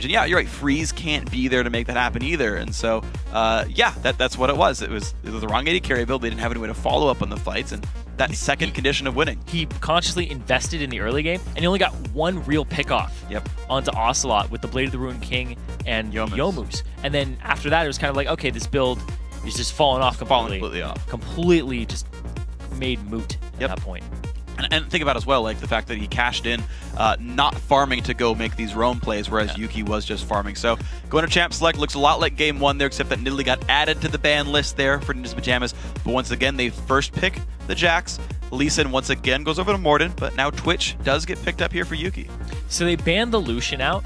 damage. And yeah, you're right, Freeze can't be there to make that happen either. And so, yeah, that's what it was. It was the wrong AD carry build. They didn't have any way to follow up on the fights, and that second condition of winning. He consciously invested in the early game, and he only got one real pickoff onto Ocelote with the Blade of the Ruined King and Youmuu's. And then after that, it was kind of like, okay, this build is just falling off completely. Completely just made moot at that point. And think about as well, like the fact that he cashed in, not farming to go make these roam plays, whereas Yuki was just farming. So going to Champ Select looks a lot like Game 1 there, except that Nidalee got added to the ban list there for Ninjas Pyjamas. But once again, they first pick the Jax. Lee Sin once again goes over to Morden, but now Twitch does get picked up here for Yuki. So they banned the Lucian out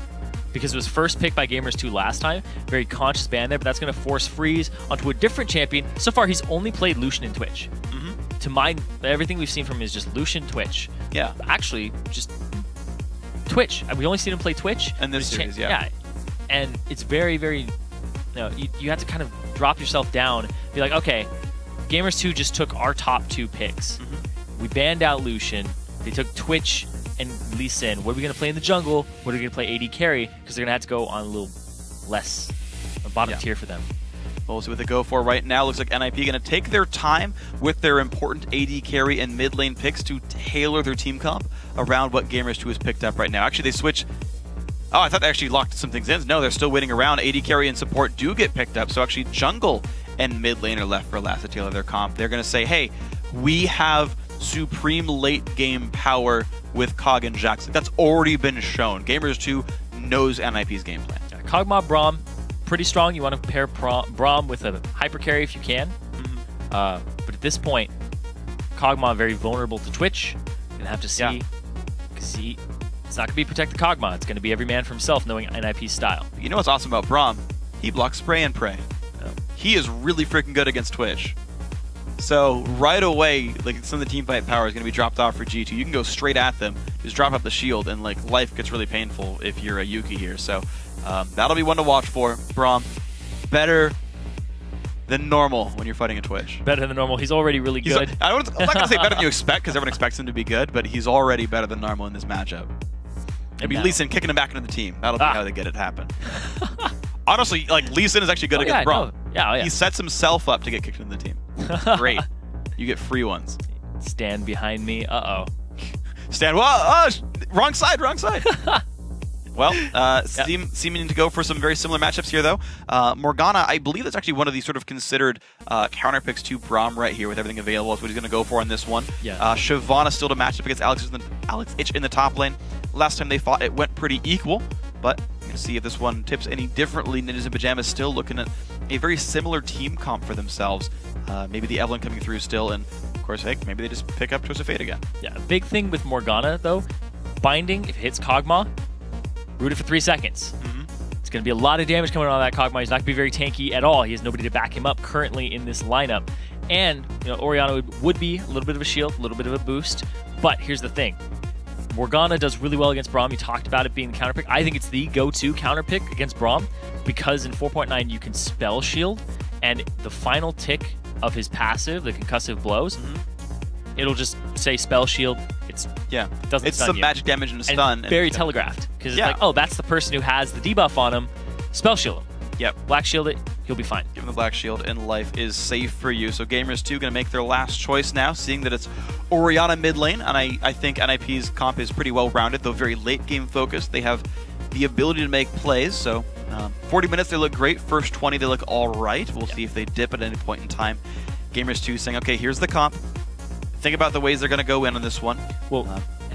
because it was first picked by Gamers 2 last time. Very conscious ban there, but that's going to force Freeze onto a different champion. So far, he's only played Lucian in Twitch. To mine, everything we've seen from him is just Lucian Twitch. Yeah. Actually, just Twitch. We only seen him play Twitch. And this series, yeah. And it's very, very, you have to kind of drop yourself down, be like, okay, Gamers 2 just took our top 2 picks. We banned out Lucian. They took Twitch and Lee Sin. What are we going to play in the jungle? What are we going to play AD carry? Because they're going to have to go on a little less, a bottom tier for them. We'll see what they go for right now. Looks like NIP going to take their time with their important AD carry and mid lane picks to tailor their team comp around what Gamers 2 has picked up right now. Actually, they switch. Oh, I thought they actually locked some things in. No, they're still waiting around. AD carry and support do get picked up. So actually, jungle and mid lane are left for last to tailor their comp. They're going to say, hey, we have supreme late game power with Cog and Jax. That's already been shown. Gamers 2 knows NIP's game plan. Kog'Maw Braum. Pretty strong. You want to pair Braum with a hyper carry if you can. But at this point, Kog'Maw very vulnerable to Twitch. Gonna have to see, because it's not gonna be protect the Kog'Maw. It's gonna be every man for himself, knowing NIP's style. You know what's awesome about Braum? He blocks spray and pray. He is really freaking good against Twitch. So right away, like some of the team fight power is gonna be dropped off for G2. You can go straight at them, just drop up the shield, and like life gets really painful if you're a Yuki here. So. That'll be one to watch for. Braum, better than normal when you're fighting a Twitch. Better than normal. He's already really good. I'm not going to say better than you expect, because everyone expects him to be good, but he's already better than normal in this matchup. Maybe Lee Sin kicking him back into the team. That'll be how they get it happen. Honestly, like Lee Sin is actually good against Braum. He sets himself up to get kicked into the team. Great. You get free ones. Stand behind me. Uh-oh. Stand. Whoa, wrong side, wrong side. Well, seeming to go for some very similar matchups here, though. Morgana, I believe that's actually one of these sort of considered counter picks to Braum right here with everything available. That's what he's going to go for on this one. Shyvana still to match up against Alex Ich in the top lane. Last time they fought, it went pretty equal, but we're going to see if this one tips any differently. Ninjas in Pyjamas still looking at a very similar team comp for themselves. Maybe the Evelynn coming through still, and of course, hey, maybe they just pick up Twist of Fate again. Yeah, a big thing with Morgana, though, binding, if it hits Kog'Maw, root it for 3 seconds. It's going to be a lot of damage coming on that Kog'Maw. He's not going to be very tanky at all. He has nobody to back him up currently in this lineup. And, Orianna would be a little bit of a shield, a little bit of a boost. But here's the thing. Morgana does really well against Braum. You talked about it being the counter pick. I think it's the go-to counter pick against Braum because in 4.9 you can spell shield, and the final tick of his passive, the concussive blows, it'll just say spell shield. It doesn't it's some magic damage and a stun. And very telegraphed. Because it's like, oh, that's the person who has the debuff on him. Spell shield him. Yep. Black shield it, he'll be fine. Give him the black shield and life is safe for you. So Gamers 2 going to make their last choice now, seeing that it's Orianna mid lane. And I think NIP's comp is pretty well rounded, though very late game focused. They have the ability to make plays. So 40 minutes, they look great. First 20, they look all right. We'll see if they dip at any point in time. Gamers 2 saying, okay, here's the comp. Think about the ways they're going to go in on this one. Well,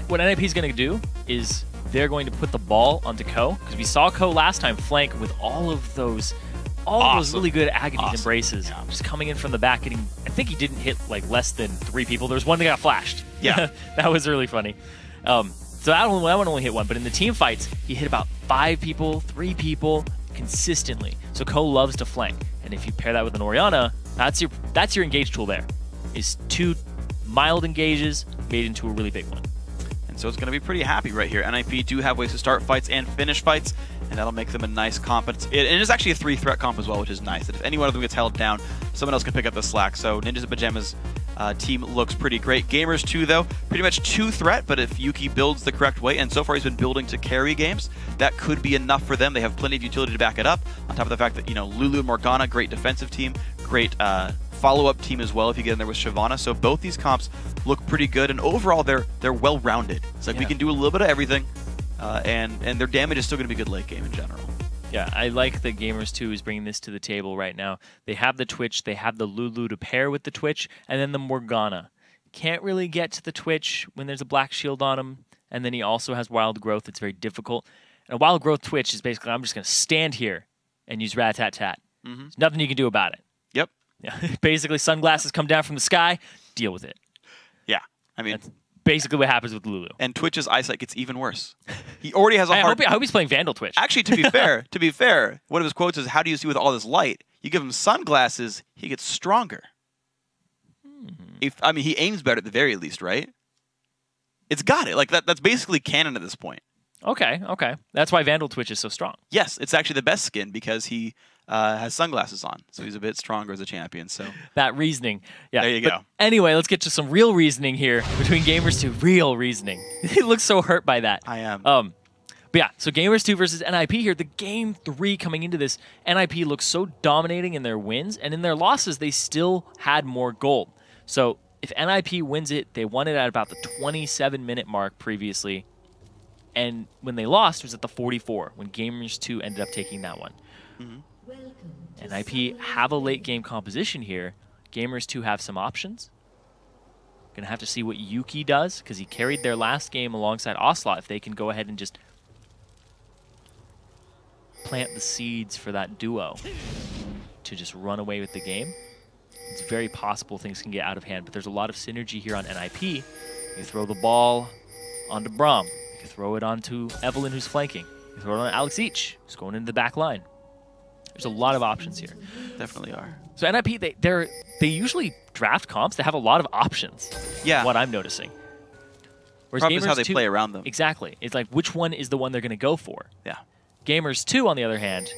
what NIP is going to do is they're going to put the ball onto Ko, because we saw Ko last time flank with all of those really good Agony's embraces, just coming in from the back. Getting, I think he didn't hit like less than 3 people. There was one that got flashed. Yeah, that was really funny. So that one only hit 1, but in the team fights, he hit about 5 people, 3 people consistently. So Ko loves to flank, and if you pair that with an Orianna, that's your engage tool. There is 2 mild engages made into a really big one. And so it's going to be pretty happy right here. NIP do have ways to start fights and finish fights, and that'll make them a nice comp. It is actually a 3-threat comp as well, which is nice. That if any one of them gets held down, someone else can pick up the slack. So Ninjas in Pyjamas team looks pretty great. Gamers 2, though, pretty much 2 threat, but if Yuki builds the correct way, and so far he's been building to carry games, that could be enough for them. They have plenty of utility to back it up, on top of the fact that, Lulu and Morgana, great defensive team, great follow-up team as well if you get in there with Shyvana. So both these comps look pretty good, and overall they're well-rounded. It's like we can do a little bit of everything, and their damage is still going to be good late game in general. Yeah, I like that Gamers 2 is bringing this to the table right now. They have the Twitch, they have the Lulu to pair with the Twitch, and then the Morgana. Can't really get to the Twitch when there's a black shield on him, and then he also has Wild Growth. It's very difficult. And a Wild Growth Twitch is basically, I'm just going to stand here and use Rat-Tat-Tat. There's nothing you can do about it. Yep. Yeah. Basically, sunglasses come down from the sky, deal with it. Yeah, I mean... That's basically what happens with Lulu. And Twitch's eyesight gets even worse. He already has a I hope he's playing Vandal Twitch. Actually, to be fair, one of his quotes is, "How do you see with all this light?" You give him sunglasses, he gets stronger. He aims better at the very least, right? It's got it. Like that's basically canon at this point. Okay. That's why Vandal Twitch is so strong. Yes, it's actually the best skin because he has sunglasses on, so he's a bit stronger as a champion. So that reasoning, yeah. There you go. Anyway, let's get to some real reasoning here between Gamers 2. Real reasoning. He looks so hurt by that. I am. But yeah, so Gamers 2 versus NIP here. The game 3 coming into this, NIP looks so dominating in their wins, and in their losses, they still had more gold. So if NIP wins it, they won it at about the 27-minute mark previously. And when they lost, it was at the 44, when Gamers 2 ended up taking that one. NIP have a late game composition here. Gamers 2 have some options. Gonna have to see what Yuki does, because he carried their last game alongside Ocelote. If they can go ahead and just plant the seeds for that duo to just run away with the game, it's very possible things can get out of hand. But there's a lot of synergy here on NIP. You throw the ball onto Braum. You throw it onto Evelyn, who's flanking. You throw it on Alex Each, who's going into the back line. There's a lot of options here. Definitely are. So NIP, they usually draft comps that have a lot of options. Yeah. What I'm noticing. Whereas Problem is how Gamers they 2, play around them. Exactly. It's like, which one is the one they're going to go for? Yeah. Gamers 2, on the other hand,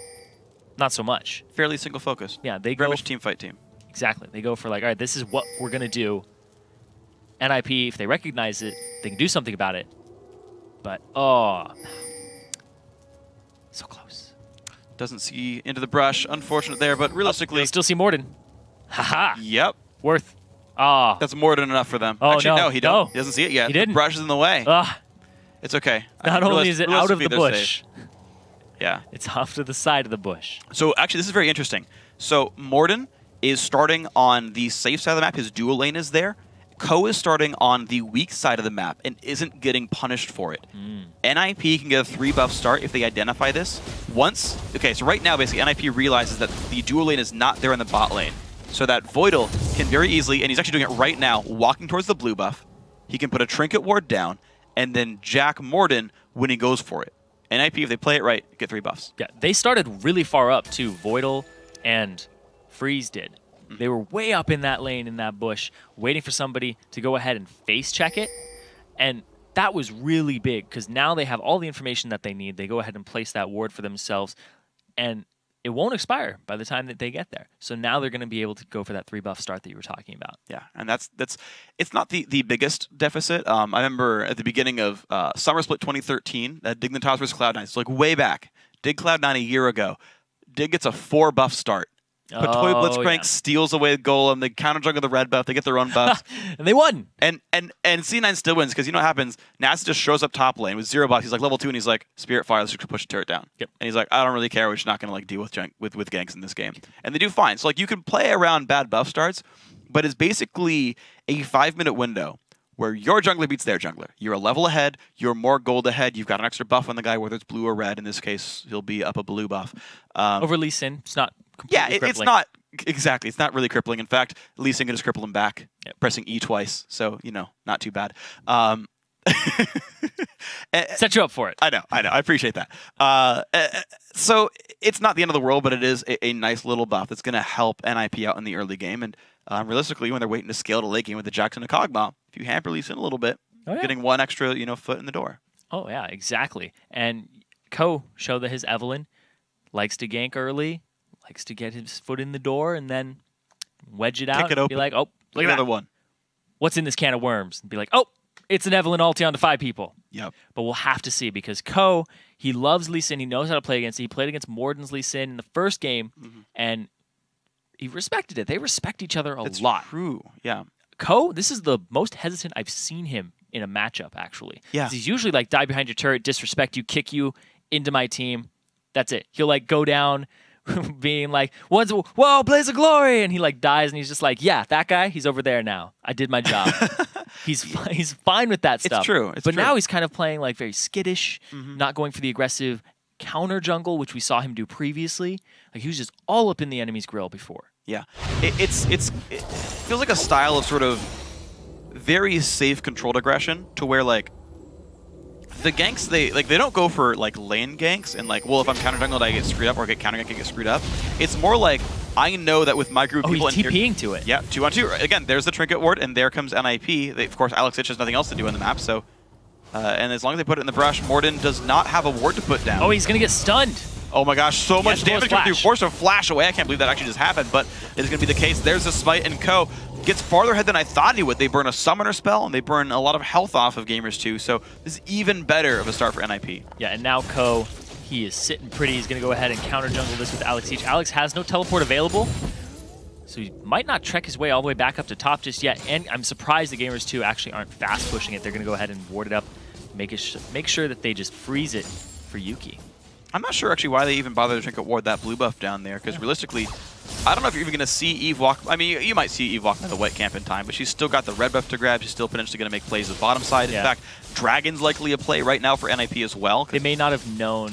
not so much. Fairly single focused. Yeah, they very go much team fight team. Exactly. They go for like, all right, this is what we're going to do. NIP, if they recognize it, they can do something about it. But, oh, so close. Doesn't see into the brush. Unfortunate there, but realistically... You'll still see Morden. Haha. Yep. Worth. Ah. That's more than enough for them. Oh, Actually, no, he no. doesn't see it yet. He didn't. The brush is in the way. It's okay. Not only is it out of the bush. Yeah. It's off to the side of the bush. So actually, this is very interesting. So Morden is starting on the safe side of the map. His dual lane is there. Ko is starting on the weak side of the map and isn't getting punished for it. NIP can get a 3-buff start if they identify this. Okay, so right now, basically, NIP realizes that the dual lane is not there in the bot lane. So that Voidle can very easily, and he's actually doing it right now, walking towards the blue buff. He can put a trinket ward down and then jack Morden when he goes for it. NIP, if they play it right, get 3 buffs. Yeah, they started really far up, too. Voidle and Freeze did. They were way up in that lane, in that bush, waiting for somebody to go ahead and face check it. And that was really big, because now they have all the information that they need. They go ahead and place that ward for themselves, and it won't expire by the time that they get there. So now they're going to be able to go for that 3-buff start that you were talking about. Yeah, and it's not the biggest deficit. I remember at the beginning of Summer Split 2013, that Dignitas vs Cloud9, it's like way back. Dig Cloud9 a year ago. Dig gets a 4-buff start. Patoy Blitzcrank steals away the Golem. They counter jungle the red buff. They get their own buffs. And they won. And C9 still wins because you know what happens? Nasa just shows up top lane with 0 buffs. He's like level 2 and he's like, Spirit Fire, let's just push the turret down. Yep. And he's like, I don't really care. We're just not going to like deal with ganks in this game. And they do fine. So like you can play around bad buff starts, but it's basically a 5-minute window where your jungler beats their jungler. You're a level ahead. You're more gold ahead. You've got an extra buff on the guy, whether it's blue or red. In this case, he'll be up a blue buff. Over Lee Sin, it's not completely crippling. It's not. Exactly. It's not really crippling. In fact, Lee Sin can just cripple him back, pressing E twice. So, not too bad. Set you up for it. I know. I appreciate that. So it's not the end of the world, but it is a nice little buff that's going to help NIP out in the early game. And realistically, when they're waiting to scale to late game with the Jackson and Kog'Maw, if you hamper Lee Sin a little bit, getting one extra foot in the door. Oh, yeah, exactly. And Ko showed that his Evelyn likes to gank early, likes to get his foot in the door and then wedge it out Kick it and open. be like, oh, look at another that. one. what's in this can of worms and be like, oh, it's an Evelynn ulti onto 5 people. Yep. But we'll have to see because Ko, he loves Lee Sin. He knows how to play against it. He played against Morden's Lee Sin in the first game, and he respected it. They respect each other a lot. True. Yeah. Ko, this is the most hesitant I've seen him in a matchup, actually. Yeah. He's usually like, die behind your turret, disrespect you, kick you into my team. That's it. He'll like go down being like, whoa, Blaze of Glory! And he like dies and he's just like, yeah, that guy, he's over there now. I did my job. He's fine with that stuff. It's true. But now he's kind of playing like very skittish, not going for the aggressive counter jungle, which we saw him do previously. Like he was just all up in the enemy's grill before. Yeah. It feels like a style of sort of very safe controlled aggression to where like the ganks, they don't go for like lane ganks and like, well, if I'm counter jungled, I get screwed up, or I get counter ganked, I get screwed up. It's more like, I know that with my group of people he's TPing to it. Yeah, 2-on-2. Again, there's the trinket ward, and there comes NIP. Of course, Alex Itch has nothing else to do on the map, so and as long as they put it in the brush, Morden does not have a ward to put down. Oh, he's gonna get stunned. Oh my gosh, so much damage coming through. Forced to flash away. I can't believe that actually just happened, but it is going to be the case. There's a smite, and Ko gets farther ahead than I thought he would. They burn a summoner spell, and they burn a lot of health off of Gamers too, so this is even better of a start for NIP. Yeah, and now Ko, he is sitting pretty. He's going to go ahead and counter jungle this with Alex Itch. Alex has no teleport available, so he might not trek his way all the way back up to top just yet, and I'm surprised the Gamers too actually aren't fast pushing it. They're going to go ahead and ward it up, make sure that they just freeze it for Yuki. I'm not sure actually why they even bothered to trinket ward that blue buff down there, because realistically, I don't know if you're even going to see Eve walk. I mean, you might see Eve walk by the white camp in time, but she's still got the red buff to grab. She's still potentially going to make plays with bottom side. In fact, Dragon's likely a play right now for NIP as well. They may not have known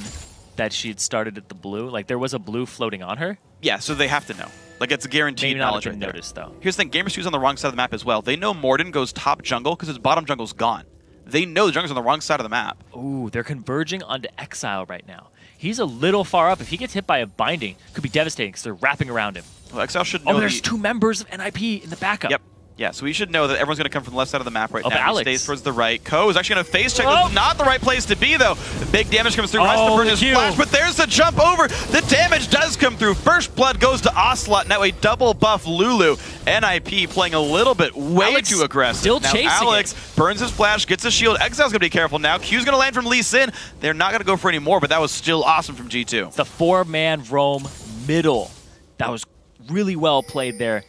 that she had started at the blue. Like, there was a blue floating on her. Yeah, so they have to know. Like, it's a guaranteed knowledge right there. Noticed, though. Here's the thing. Gamers 2's on the wrong side of the map as well. They know Morden goes top jungle because his bottom jungle's gone. They know the jungle's on the wrong side of the map. Ooh, they're converging onto Exile right now. He's a little far up. If he gets hit by a binding, could be devastating because they're wrapping around him. Well, Exile should know. Oh, there's 2 members of NIP in the backup. Yep. Yeah, so we should know that everyone's going to come from the left side of the map right now. Alex He stays towards the right. Ko is actually going to face check. That's not the right place to be, though. The big damage comes through. The flash, but there's the jump over. The damage does come through. First blood goes to Ocelote. Now a double buff Lulu. NIP playing a little bit way too aggressive. Still now chasing Alex burns his flash, gets a shield. Exile's going to be careful now. Q's going to land from Lee Sin. They're not going to go for any more, but that was still awesome from G2. It's the 4-man roam middle. That was really well played there.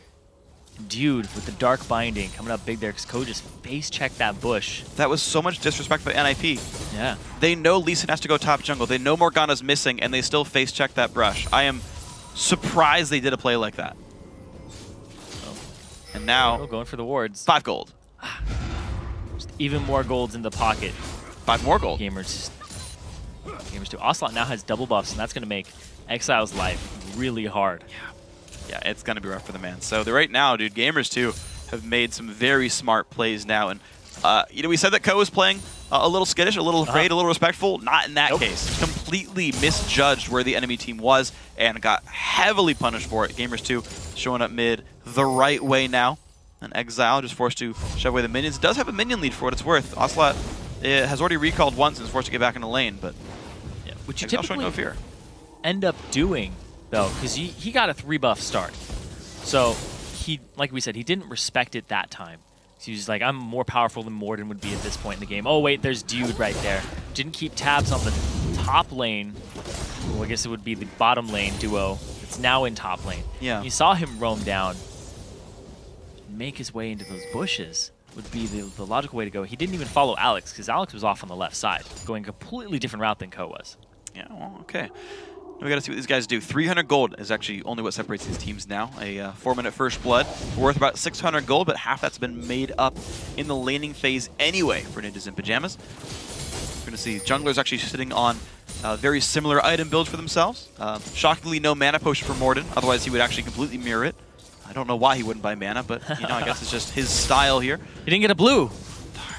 Dude with the dark binding coming up big there because Ko just face checked that bush. That was so much disrespect by NIP. Yeah. They know Lee Sin has to go top jungle. They know Morgana's missing, and they still face check that brush. I am surprised they did a play like that. Oh. And now going for the wards. 5 gold. Just even more golds in the pocket. 5 more gold. Gamers too. Ocelote now has double buffs, and that's going to make Exile's life really hard. Yeah, it's going to be rough for the man. So right now, dude, Gamers 2 have made some very smart plays now. And, you know, we said that Ko was playing a little skittish, a little afraid, a little respectful. Not in that case. Completely misjudged where the enemy team was and got heavily punished for it. Gamers 2 showing up mid the right way now. And Exile just forced to shove away the minions. Does have a minion lead for what it's worth. Ocelote has already recalled once and is forced to get back in the lane, but which you Exile typically showing no fear. End up doing, though, because he got a 3-buff start. So he, like we said, he didn't respect it that time. So he was like, I'm more powerful than Morden would be at this point in the game. Oh, wait, there's Dude right there. Didn't keep tabs on the top lane. Well, I guess it would be the bottom lane duo. It's now in top lane. Yeah. You saw him roam down, make his way into those bushes. Would be the logical way to go. He didn't even follow Alex, because Alex was off on the left side, going a completely different route than Ko was. Yeah, well, okay. We got to see what these guys do. 300 gold is actually only what separates these teams now. A 4-minute first blood worth about 600 gold, but half that's been made up in the laning phase anyway for Ninjas in Pyjamas. We're going to see junglers actually sitting on very similar item builds for themselves. Shockingly, no mana potion for Morden. Otherwise, he would actually completely mirror it. I don't know why he wouldn't buy mana, but you know, I guess it's just his style here. He didn't get a blue. Darn.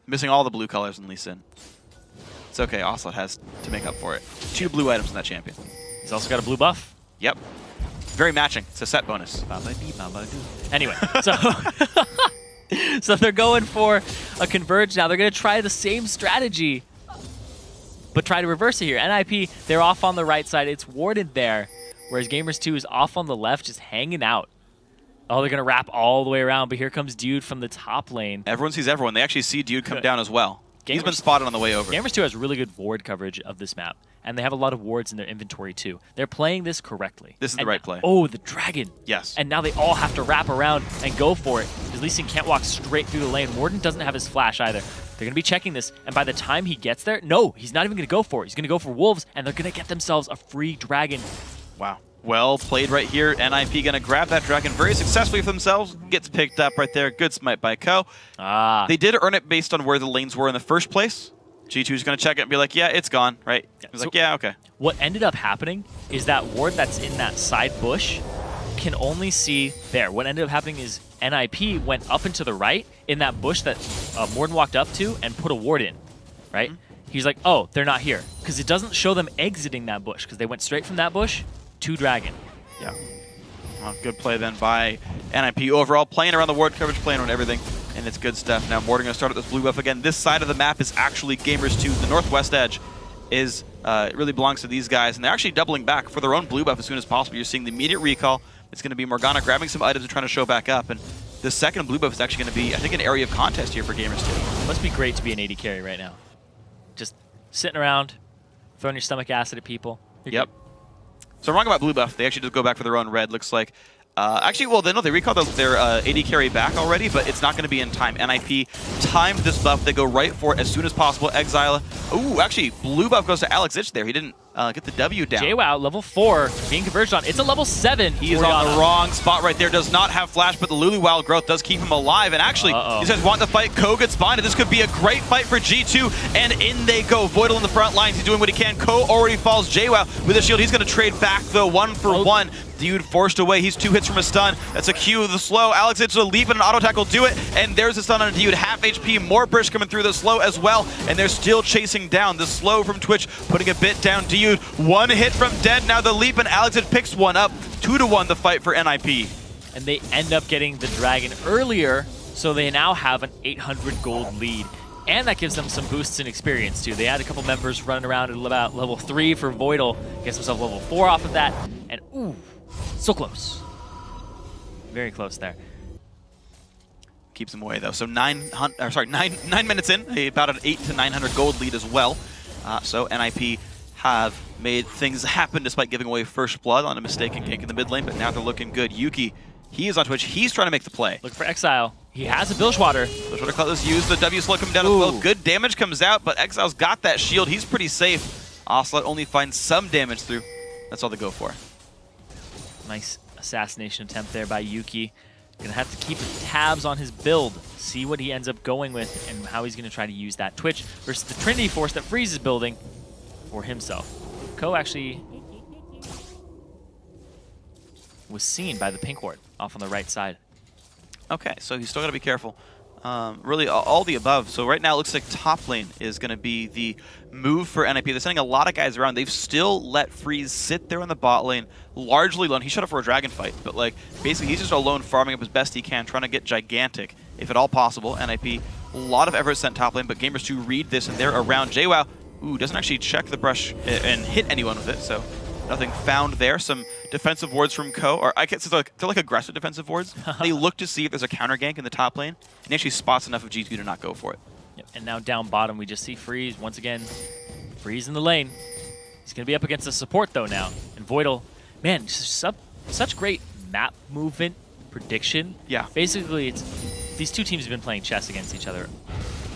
Missing all the blue colors in Lee Sin. It's okay, Ocelote has to make up for it. 2 blue items in that champion. He's also got a blue buff. Yep. Very matching. It's a set bonus. Anyway, so so they're going for a converge now. They're going to try the same strategy, but try to reverse it here. NIP, they're off on the right side. It's warded there, whereas Gamers 2 is off on the left, just hanging out. Oh, they're going to wrap all the way around, but here comes Dude from the top lane. Everyone sees everyone. They actually see Dude come down as well. He's been spotted on the way over. Gamers 2 has really good ward coverage of this map, and they have a lot of wards in their inventory too. They're playing this correctly. This is the right play. Oh, the dragon. Yes. And now they all have to wrap around and go for it. Because Lee Sin can't walk straight through the lane. Warden doesn't have his flash either. They're going to be checking this, and by the time he gets there, no, he's not even going to go for it. He's going to go for wolves, and they're going to get themselves a free dragon. Wow. Well played right here. NIP going to grab that dragon very successfully for themselves. Gets picked up right there. Good smite by Ko. They did earn it based on where the lanes were in the first place. G2's going to check it and be like, yeah, it's gone, right? He's like, yeah, okay. What ended up happening is that ward that's in that side bush can only see there. What ended up happening is NIP went up and to the right in that bush that Morden walked up to and put a ward in, right? He's like, oh, they're not here. Because it doesn't show them exiting that bush because they went straight from that bush to dragon. Yeah. Well, good play then by NIP overall, playing around the ward coverage, playing around everything, and it's good stuff. Now Morden going to start at this blue buff again. This side of the map is actually Gamers 2. The northwest edge is it really belongs to these guys, and they're actually doubling back for their own blue buff as soon as possible. You're seeing the immediate recall. It's going to be Morgana grabbing some items and trying to show back up, and the second blue buff is actually going to be, I think, an area of contest here for Gamers 2. It must be great to be an AD carry right now. Just sitting around, throwing your stomach acid at people. Yep. So wrong about blue buff. They actually just go back for their own red, looks like. Actually, well, they recalled their AD carry back already, but it's not going to be in time. NIP timed this buff. They go right for it as soon as possible. Exile. Ooh, actually, blue buff goes to Alex Ich there. He didn't get the W down. JWoww, level 4, being converged on. It's a level 7. He is on the wrong spot right there. Does not have flash, but the Lulu Wild growth does keep him alive. And actually, these guys want to fight. Ko gets bonded. This could be a great fight for G2. And in they go. Voidle in the front lines. He's doing what he can. Ko already falls. JWoww with a shield. He's going to trade back, though, 1 for 1. Dude forced away. He's 2 hits from a stun. That's a Q. The slow. Alex Ich to leap and an auto tackle do it. And there's a stun on a Dude. Half HP. More Brish coming through the slow as well. And they're still chasing down. The slow from Twitch putting a bit down. Dude. 1 hit from dead. Now the leap and Alex Ich picks one up. 2-1 the fight for NIP. And they end up getting the dragon earlier, so they now have an 800 gold lead. And that gives them some boosts in experience too. They had a couple members running around at about level 3 for Voidle. Gets himself level 4 off of that. And ooh, so close. Very close there. Keeps him away though. So 9 minutes in, about an 800 to 900 gold lead as well. So NIP have made things happen despite giving away first blood on a mistaken gank in the mid lane, but now they're looking good. Yuki, he is on Twitch. He's trying to make the play. Look for Exile. He has a Bilgewater. Bilgewater Cloud is used. The W slow coming down as well. Good damage comes out, but Exile's got that shield. He's pretty safe. Ocelote only finds some damage through. That's all they go for. Nice assassination attempt there by Yuki. Gonna have to keep tabs on his build, see what he ends up going with, and how he's gonna try to use that Twitch versus the Trinity Force that Freeze is building for himself. Ko actually was seen by the pink ward off on the right side. Okay, so he's still got to be careful. Really, all the above. So right now it looks like top lane is going to be the move for NIP. They're sending a lot of guys around. They've still let Freeze sit there in the bot lane, largely alone. He shut up for a dragon fight, but like basically he's just alone farming up as best he can, trying to get gigantic, if at all possible. NIP, a lot of effort sent top lane, but Gamers 2 read this and they're around. JWoww, ooh, doesn't actually check the brush and hit anyone with it, so nothing found there. Some defensive wards from Ko, or I guess they're like aggressive defensive wards. They look to see if there's a counter gank in the top lane, and he actually spots enough of G2 to not go for it. Yep. And now down bottom, we just see Freeze once again. Freeze in the lane. He's going to be up against the support though now. And Voidle, man, such great map movement prediction. Yeah. Basically, these two teams have been playing chess against each other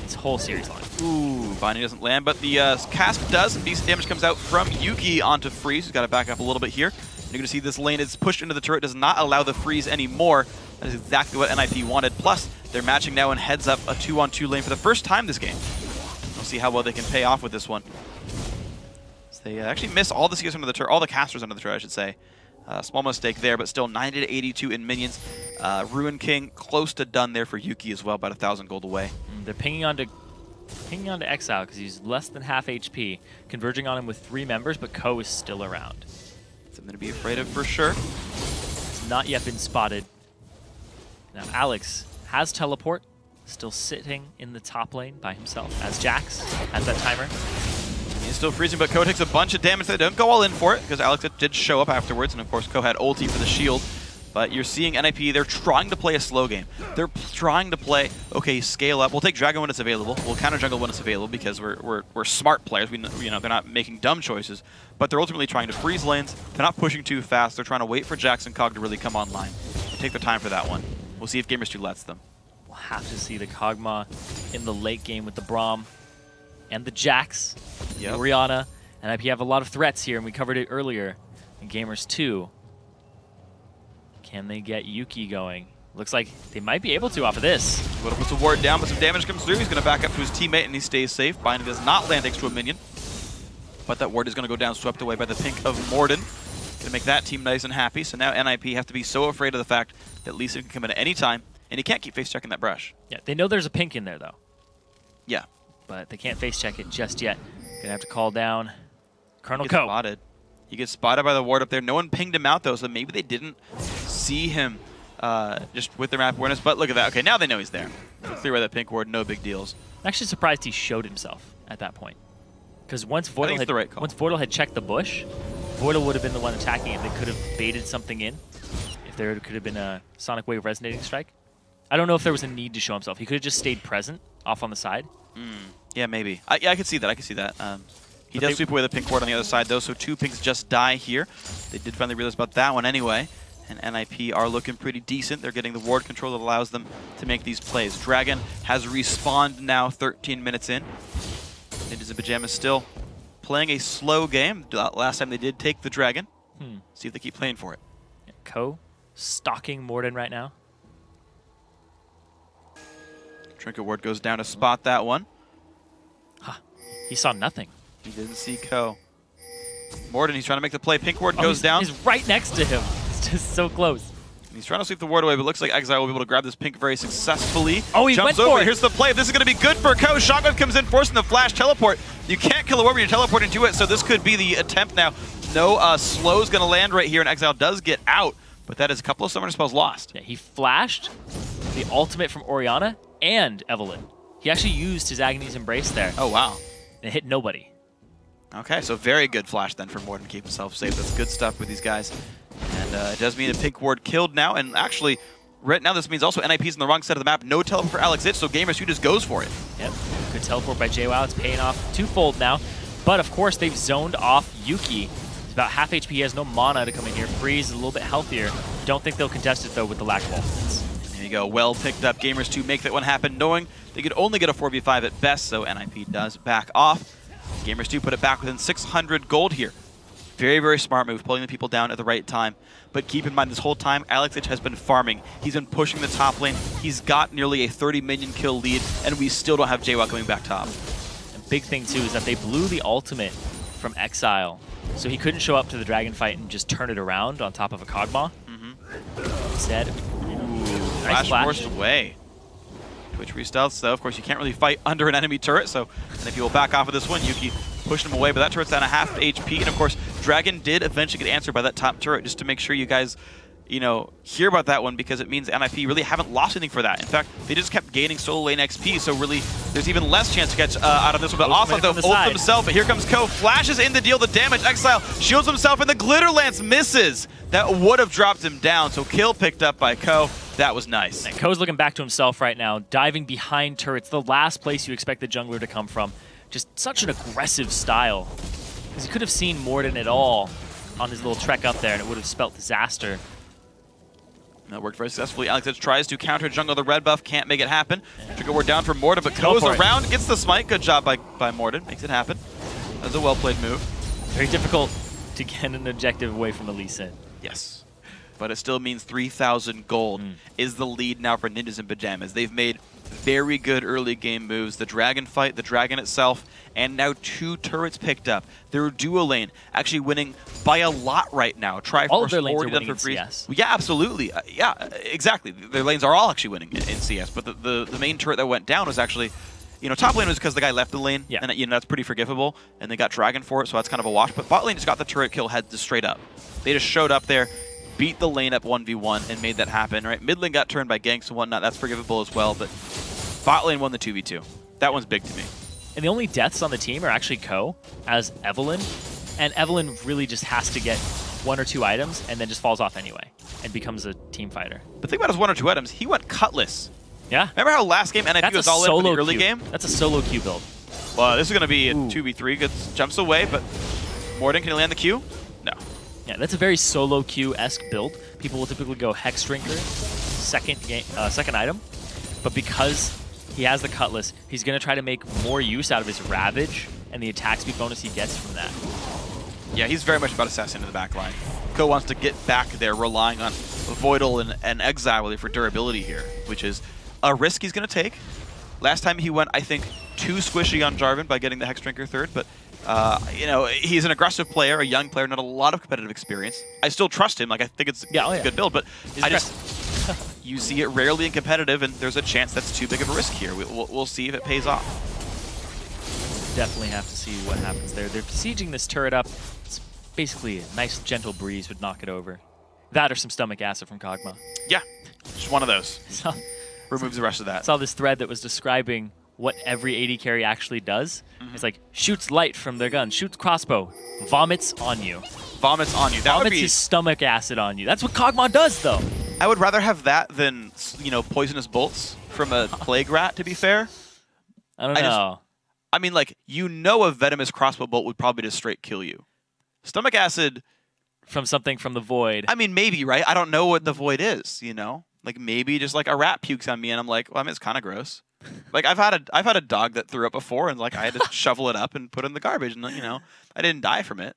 this whole series long. Ooh, binding doesn't land, but the cast does, and decent damage comes out from Yuki onto Freeze. He's got to back up a little bit here. You're going to see this lane is pushed into the turret, does not allow the Freeze anymore. That is exactly what NIP wanted. Plus, they're matching now and heads up a 2-on-2 lane for the first time this game. We'll see how well they can pay off with this one. So they actually miss all the seers under the turret, all the casters under the turret, I should say. Small mistake there, but still 90 to 82 in minions. Ruin King close to done there for Yuki as well, about 1,000 gold away. They're pinging onto Exile because he's less than half HP, converging on him with 3 members, but Ko is still around. Something to be afraid of for sure. It's not yet been spotted. Now Alex has teleport, still sitting in the top lane by himself, as Jax has that timer. He's still freezing, but Ko takes a bunch of damage. They don't go all in for it, because Alex did show up afterwards, and of course Ko had ulti for the shield. But you're seeing NIP, they're trying to play a slow game. They're trying to play, okay, scale up. We'll take Dragon when it's available. We'll counter jungle when it's available because we're smart players. We they're not making dumb choices. But they're ultimately trying to freeze lanes. They're not pushing too fast. They're trying to wait for Jax and Cog to really come online. Take their time for that one. We'll see if Gamers 2 lets them. We'll have to see the Kog'Maw in the late game with the Braum and the Jax, the Orianna. NIP have a lot of threats here, and we covered it earlier in Gamers 2. Can they get Yuki going? Looks like they might be able to off of this. Voidle puts a ward down, but some damage comes through. He's going to back up to his teammate, and he stays safe. Binding does not land next to a minion. But that ward is going to go down, swept away by the pink of Morden. Going to make that team nice and happy. So now NIP have to be so afraid of the fact that Lee Sin can come in at any time, and he can't keep face-checking that brush. Yeah, they know there's a pink in there, though. Yeah. But they can't face-check it just yet. Going to have to call down Colonel Ko. Ko. He gets spotted by the ward up there. No one pinged him out, though, so maybe they didn't see him just with their map awareness. But look at that. Okay, now they know he's there. Clear by that pink ward, no big deals. I'm actually surprised he showed himself at that point. Because once Voidle had checked the bush, Voidle would have been the one attacking it. They could have baited something in if there could have been a Sonic Wave resonating strike. I don't know if there was a need to show himself. He could have just stayed present off on the side. Yeah, maybe. Yeah, I could see that. I could see that. He does sweep away the pink ward on the other side, though, so 2 pinks just die here. They did finally realize about that one anyway. And NIP are looking pretty decent. They're getting the ward control that allows them to make these plays. Dragon has respawned now 13 minutes in. Ninjas and Pyjamas still playing a slow game. Last time they did take the Dragon. See if they keep playing for it. Yeah, Ko stalking Morden right now. Trinket ward goes down to spot that one. Huh. He saw nothing. He didn't see Ko. Morden, he's trying to make the play. Pink ward goes down. He's right next to him. It's just so close. He's trying to sweep the ward away, but looks like Exile will be able to grab this pink very successfully. Oh, he jumps went over. for it. Here's the play. This is going to be good for Ko. Shotgun comes in, forcing the flash teleport. You can't kill a ward when you're teleporting to it, so this could be the attempt now. No slow's going to land right here, and Exile does get out, but that is a couple of summoner spells lost. Yeah, he flashed the ultimate from Orianna and Evelynn. He actually used his Agony's Embrace there. Oh, wow. And hit nobody. Okay, so very good flash then for Morden to keep himself safe. That's good stuff with these guys. And it does mean a pink ward killed now, and actually, right now this means also NIP's on the wrong side of the map. No teleport for Alex Itch, so Gamers 2 just goes for it. Yep, good teleport by JWoww. It's paying off twofold now. But of course, they've zoned off Yuki. He's about half HP. He has no mana to come in here. Freeze is a little bit healthier. Don't think they'll contest it, though, with the lack of ultimates. There you go. Well picked up. Gamers 2 make that one happen, knowing they could only get a 4v5 at best, so NIP does back off. Gamers 2 put it back within 600 gold here. Very, very smart move, pulling the people down at the right time. But keep in mind, this whole time, Alex Itch has been farming. He's been pushing the top lane. He's got nearly a 30 minion kill lead, and we still don't have JWoww coming back top. A big thing, too, is that they blew the ultimate from Exile, so he couldn't show up to the dragon fight and just turn it around on top of a Kog'Maw. Instead, nice flash. Forced away. Twitch re-stealths, though. Of course, you can't really fight under an enemy turret, so NIP will back off of this one. Yuki pushed him away, but that turret's down a half HP, and of course, Dragon did eventually get answered by that top turret, just to make sure you guys, you know, hear about that one, because it means NIP really haven't lost anything for that. In fact, they just kept gaining solo lane XP, so really, there's even less chance to catch out of this one. But Ocelote, though, ults himself, but here comes Ko, flashes in to deal the damage. Exile shields himself, and the Glitter Lance misses. That would have dropped him down, so kill picked up by Ko. That was nice. And Ko's looking back to himself right now, diving behind turrets, the last place you expect the jungler to come from. Just such an aggressive style. Because he could have seen Morden at all on his little trek up there, and it would have spelt disaster. That worked very successfully. Alex Itch tries to counter jungle the red buff, can't make it happen. Trigger ward down for Morden, but goes around, gets the smite. Good job by Morden, makes it happen. That was a well-played move. Very difficult to get an objective away from a Lee Sin. Yes. But it still means 3,000 gold is the lead now for Ninjas and Pyjamas. They've made very good early game moves. The dragon fight, the dragon itself, and now 2 turrets picked up. Their duo lane actually winning by a lot right now. Triforce all of their lanes are winning for in CS. Yeah, absolutely. Yeah, exactly. Their lanes are all actually winning in CS. But the main turret that went down was actually, you know, top lane was because the guy left the lane, and you know, that's pretty forgivable. And they got dragon for it, so that's kind of a wash. But bot lane just got the turret kill head just straight up. They just showed up there, beat the lane up 1v1 and made that happen, right? Mid lane got turned by ganks and whatnot. That's forgivable as well, but bot lane won the 2v2. That one's big to me. And the only deaths on the team are actually Ko as Evelynn, and Evelynn really just has to get 1 or 2 items and then just falls off anyway. and becomes a team fighter. But think about his 1 or 2 items. He went Cutlass. Yeah. Remember how last game NIP was all in for the early game? That's a solo Q build. Well, this is going to be a 2v3. Gets jumps away, but Morden, can he land the Q? No. Yeah, that's a very solo Q-esque build. People will typically go Hex Drinker, second item. But because he has the Cutlass, he's going to try to make more use out of his Ravage and the attack speed bonus he gets from that. Yeah, he's very much about assassin in the back line. Ko wants to get back there, relying on Voidle and Exile really for durability here, which is a risk he's going to take. Last time he went, I think, too squishy on Jarvan by getting the Hex Drinker third, but you know, he's an aggressive player, a young player, not a lot of competitive experience. I still trust him. Like, I think it's a good build, but you see it rarely in competitive, and there's a chance that's too big of a risk here. We'll see if it pays off. Definitely have to see what happens there. They're besieging this turret up. It's basically a nice, gentle breeze would knock it over. That or some stomach acid from Kog'Maw. Yeah, just one of those. Removes the rest of that. I saw this thread that was describing what every AD carry actually does. It's like, shoots light from their gun, shoots crossbow, vomits on you. Vomits on you. That vomits would be his stomach acid on you. That's what Kog'Maw does, though. I would rather have that than, you know, poisonous bolts from a plague rat, to be fair. I don't know. I mean, like, you know a venomous crossbow bolt would probably just straight kill you. Stomach acid... From something from the void. I mean, maybe, right? I don't know what the void is, you know? Like, maybe just like a rat pukes on me and I'm like, well, I mean, it's kind of gross. Like, I've had a dog that threw up before and, like, I had to shovel it up and put it in the garbage and, you know, I didn't die from it.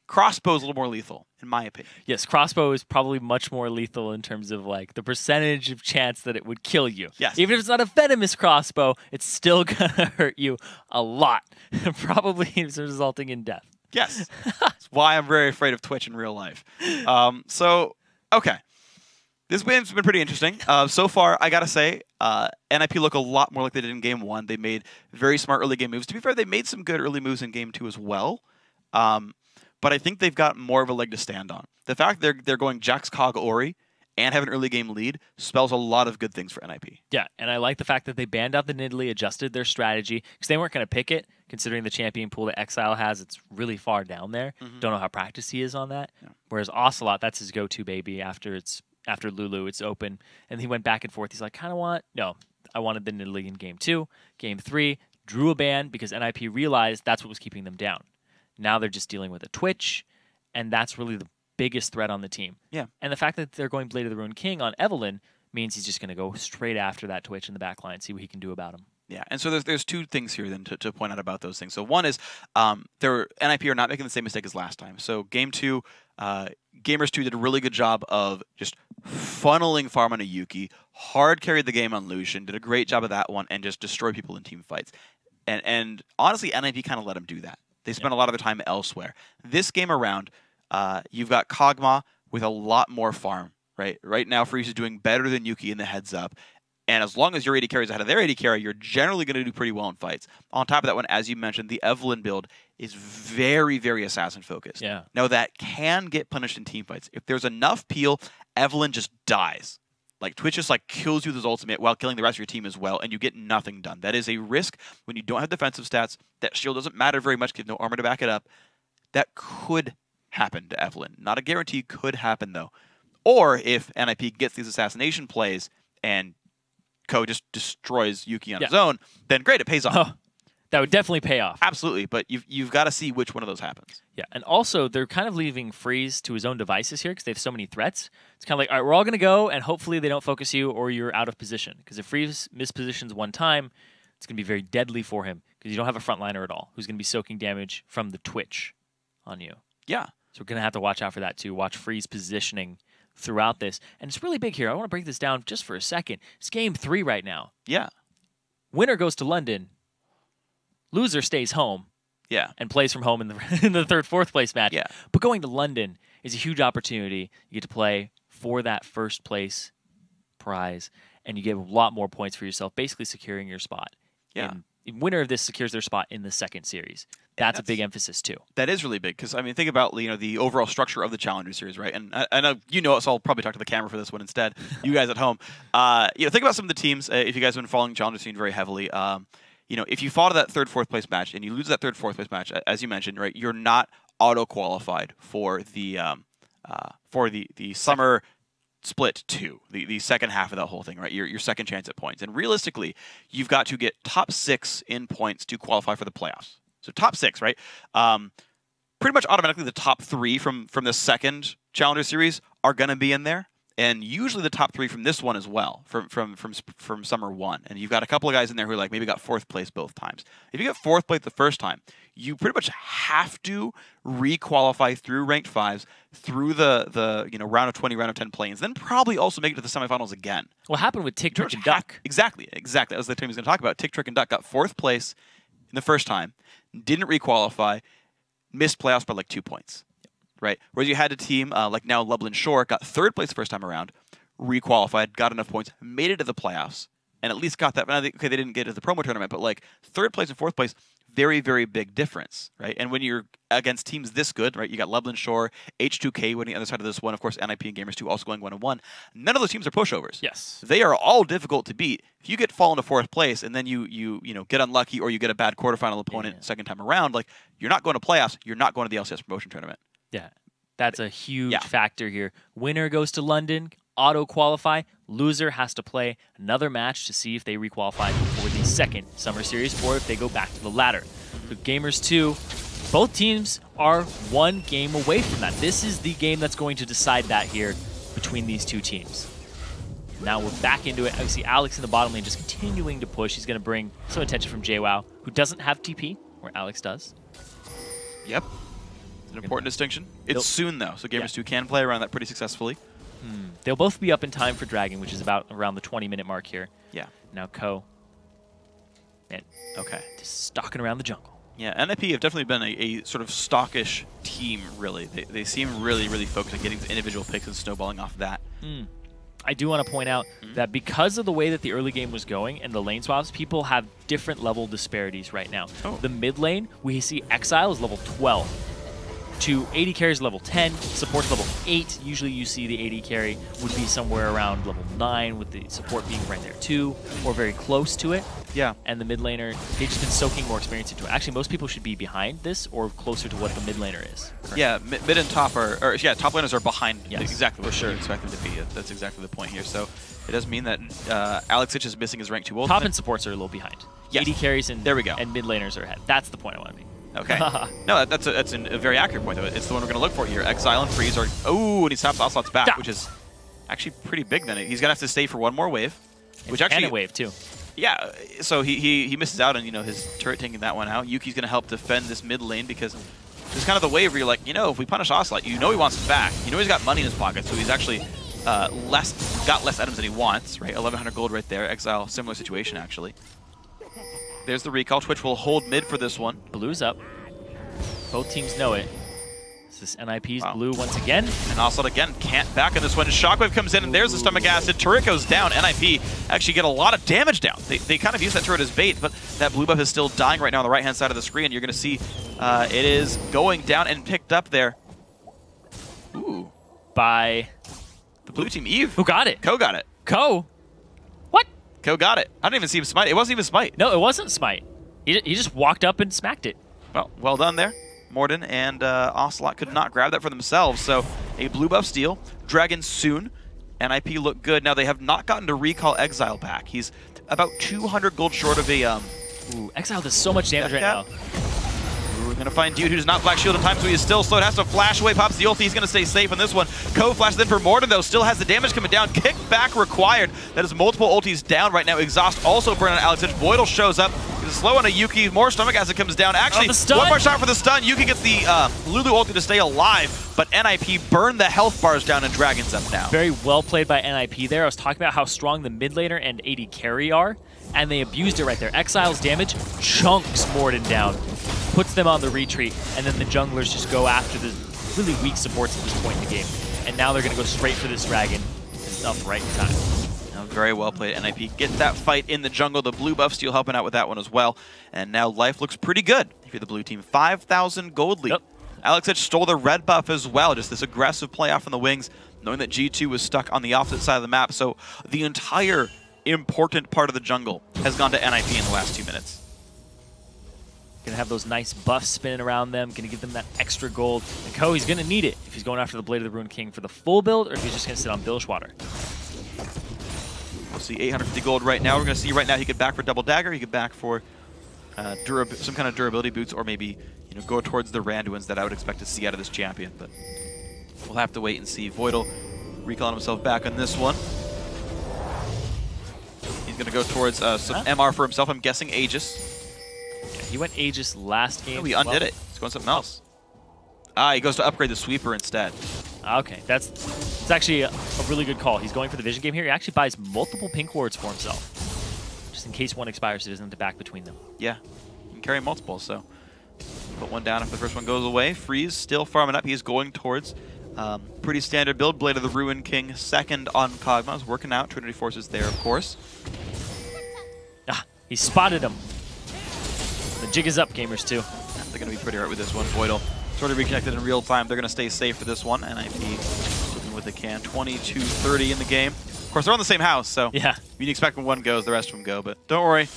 Crossbow's a little more lethal, in my opinion. Yes, crossbow is probably much more lethal in terms of, like, the percentage of chance that it would kill you. Yes. Even if it's not a venomous crossbow, it's still gonna hurt you a lot. Probably resulting in death. Yes. That's why I'm very afraid of Twitch in real life. So, okay. This game's been pretty interesting. So far, I gotta say, NIP look a lot more like they did in Game 1. They made very smart early game moves. To be fair, they made some good early moves in Game 2 as well. But I think they've got more of a leg to stand on. The fact they're going Jax, Cog, Ori, and have an early game lead spells a lot of good things for NIP. Yeah, and I like the fact that they banned out the Nidalee, adjusted their strategy, because they weren't going to pick it, considering the champion pool that Exile has. It's really far down there. Don't know how practiced he is on that. Yeah. Whereas Ocelote, that's his go-to baby after Lulu, it's open. And he went back and forth. He's like, I wanted the Nidalee in Game 2. Game 3, drew a ban because NIP realized that's what was keeping them down. Now they're just dealing with a Twitch, and that's really the biggest threat on the team. Yeah. And the fact that they're going Blade of the Ruined King on Evelynn means he's just going to go straight after that Twitch in the back line, see what he can do about him. Yeah, and so there's two things here then to point out about those things. So one is NIP are not making the same mistake as last time. So Game 2, Gamers 2 did a really good job of just funneling farm on a Yuki, hard carried the game on Lucian, did a great job of that one, and just destroyed people in team fights. And honestly, NIP kind of let them do that. They spent a lot of their time elsewhere. This game around, you've got Kog'Maw with a lot more farm, right? Right now, Phreak is doing better than Yuki in the heads up. And as long as your AD carry is ahead of their AD carry, you're generally going to do pretty well in fights. On top of that one, as you mentioned, the Evelynn build is very, very assassin-focused. Yeah. Now, that can get punished in team fights. If there's enough peel, Evelynn just dies. Like, Twitch just, like, kills you with his ultimate while killing the rest of your team as well, and you get nothing done. That is a risk when you don't have defensive stats. That shield doesn't matter very much because you have no armor to back it up. That could happen to Evelynn. Not a guarantee, could happen, though. Or if NIP gets these assassination plays and Ko just destroys Yuki on his own, then great, it pays off. Oh, that would definitely pay off. Absolutely, but you've got to see which one of those happens. Yeah, and also they're kind of leaving Freeze to his own devices here because they have so many threats. It's kind of like, all right, we're all going to go, and hopefully they don't focus you or you're out of position. Because if Freeze mispositions one time, it's going to be very deadly for him because you don't have a frontliner at all who's going to be soaking damage from the Twitch on you. Yeah. So we're going to have to watch out for that too. Watch Freeze positioning throughout this. And it's really big here. I want to break this down just for a second. It's Game 3 right now. Yeah. Winner goes to London. Loser stays home. Yeah. And plays from home in the third, fourth place match. Yeah. But going to London is a huge opportunity. You get to play for that first place prize, and you get a lot more points for yourself, basically securing your spot. Yeah. And winner of this secures their spot in the second series. That's a big emphasis too. That is really big because I mean, think about the overall structure of the Challenger Series, right? And I know you know it, so I'll probably talk to the camera for this one instead. You guys at home, think about some of the teams. If you guys have been following Challenger scene very heavily, if you fall to that third, fourth place match and you lose that third, fourth place match, as you mentioned, right, you're not auto qualified for the for the summer split 2, the second half of that whole thing, right? Your second chance at points. And realistically, you've got to get top 6 in points to qualify for the playoffs. So top 6, right? Pretty much automatically the top 3 from the second Challenger Series are going to be in there. And usually the top 3 from this one as well, from Summer 1. And you've got a couple of guys in there who like maybe got 4th place both times. If you get 4th place the first time, you pretty much have to re-qualify through ranked 5s, through the round of 20, round of 10 play-ins, then probably also make it to the semifinals again. What happened with Tick, Trick, and Duck? Exactly. That was the team he was going to talk about. Tick, Trick, and Duck got 4th place in the first time, didn't re-qualify, missed playoffs by like 2 points. Right, whereas you had a team like now Lublin Shore got 3rd place first time around, re-qualified, got enough points, made it to the playoffs, and at least got that. Okay, they didn't get to the promo tournament, but like 3rd place and 4th place, very, very big difference, right? And when you're against teams this good, right, you got Lublin Shore, H2K winning the other side of this one, of course, NIP and Gamers 2 also going 1-1. None of those teams are pushovers. Yes, they are all difficult to beat. If you get fallen to 4th place and then you get unlucky or you get a bad quarterfinal opponent second time around, like you're not going to playoffs, you're not going to the LCS promotion tournament. Yeah, that's a huge factor here. Winner goes to London, auto-qualify. Loser has to play another match to see if they re-qualify for the second Summer Series or if they go back to the ladder. So Gamers 2, both teams are 1 game away from that. This is the game that's going to decide that here between these 2 teams. Now we're back into it. I see Alex in the bottom lane just continuing to push. He's going to bring some attention from JWoww, who doesn't have TP, where Alex does. Yep. An important distinction. It's soon, though, so Gamers 2 can play around that pretty successfully. They'll both be up in time for Dragon, which is around the 20-minute mark here. Yeah. Now Ko. Man, just stalking around the jungle. Yeah, NIP have definitely been a sort of stockish team, really. They seem really, really focused on getting individual picks and snowballing off that. I do want to point out that because of the way that the early game was going and the lane swaps, people have different level disparities right now. The mid lane, we see Exile is level 12. To AD carries level 10, support's level 8. Usually you see the AD carry would be somewhere around level 9 with the support being right there too, or very close to it. Yeah. And the mid laner, they've just been soaking more experience into it. Actually, most people should be behind this or closer to what the mid laner is. Correct? Yeah, mid and top top laners are behind exactly what sure. you expect them to be. That's exactly the point here. So it does mean that Alex is missing his rank 2 ult. Top and supports are a little behind. Yes. AD carries and, there we go. And mid laners are ahead. That's the point I want to make. Okay. No, that's a very accurate point, though. It's the one we're going to look for here. Exile and Freeze are... Oh, and he stops Ocelote's back, which is actually pretty big then. He's going to have to stay for 1 more wave. Which actually... And a wave, too. Yeah, so he misses out on, his turret taking that one out. Yuki's going to help defend this mid lane because there's kind of the wave where you're like, if we punish Ocelote, he wants it back. He's got money in his pocket, so he's actually got less items than he wants, right? 1,100 gold right there. Exile, similar situation, actually. There's the recall. Twitch will hold mid for this one. Blue's up. Both teams know it. This is NIP's blue once again. And Ocelote again can't back on this one. Shockwave comes in and there's the stomach acid. Turret goes down. NIP actually get a lot of damage down. They kind of use that turret as bait, but that blue buff is still dying right now on the right-hand side of the screen. You're going to see it is going down and picked up there. Ooh. By the blue team, Eve. Who got it? Ko got it. Ko? What? Ko got it. I didn't even see him smite. It wasn't even smite. No, it wasn't smite. He just walked up and smacked it. Well done there. Morden and Ocelote could not grab that for themselves, so a blue buff steal. Dragon soon. NIP look good. Now they have not gotten to recall Exile back. He's about 200 gold short of a... Ooh, Exile does so much damage right now. We're going to find Dude who does not Black Shield in time, so he is still slowed. Has to flash away, pops the ulti. He's going to stay safe on this one. Ko flashes in for Morden, though. Still has the damage coming down. Kick back required. That is multiple ultis down right now. Exhaust also burning on Alex. Voidle shows up. He's slow on a Yuki. More stomach acid comes down. Actually, one more shot for the stun. Yuki gets the Lulu ulti to stay alive, but NIP burned the health bars down and Dragon's up now. Very well played by NIP there. I was talking about how strong the mid laner and AD carry are, and they abused it right there. Exile's damage chunks Morden down, puts them on the retreat, and then the junglers just go after the really weak supports at this point in the game. And now they're going to go straight for this Dragon. It's up right in time. Now, very well played, NIP. Get that fight in the jungle. The blue buff steal helping out with that one as well. And now life looks pretty good if you're the blue team. 5,000 gold lead. Yep. Alex stole the red buff as well. Just this aggressive play off on the wings, knowing that G2 was stuck on the opposite side of the map. So the entire important part of the jungle has gone to NIP in the last 2 minutes. Gonna have those nice buffs spinning around them, gonna give them that extra gold. And Ko, he's gonna need it if he's going after the Blade of the Ruined King for the full build, or if he's just gonna sit on Bilgewater. We'll see 850 gold right now. We're gonna see right now he could back for double dagger, he could back for some kind of durability boots, or maybe go towards the Randuins that I would expect to see out of this champion. But we'll have to wait and see. Voidle recalling himself back on this one. He's gonna go towards some MR for himself. I'm guessing Aegis. Yeah, he went Aegis last game. Oh, he undid it. He's going something else. He goes to upgrade the sweeper instead. Okay, it's actually a really good call. He's going for the vision game here. He actually buys multiple pink wards for himself, just in case one expires, so he doesn't have to back between them. Yeah, he can carry multiple, so put one down if the first one goes away. Freeze still farming up. He's going towards pretty standard build. Blade of the Ruined King, second on Kog'Maw's, working out. Trinity Forces there, of course. He spotted him. The jig is up, gamers, too. They're going to be pretty hurt with this one. Voidle sort of reconnected in real time. They're going to stay safe for this one. NIP doing what they can. 22-30 in the game. Of course, they're on the same house, so yeah, you'd expect when one goes, the rest of them go. But don't worry,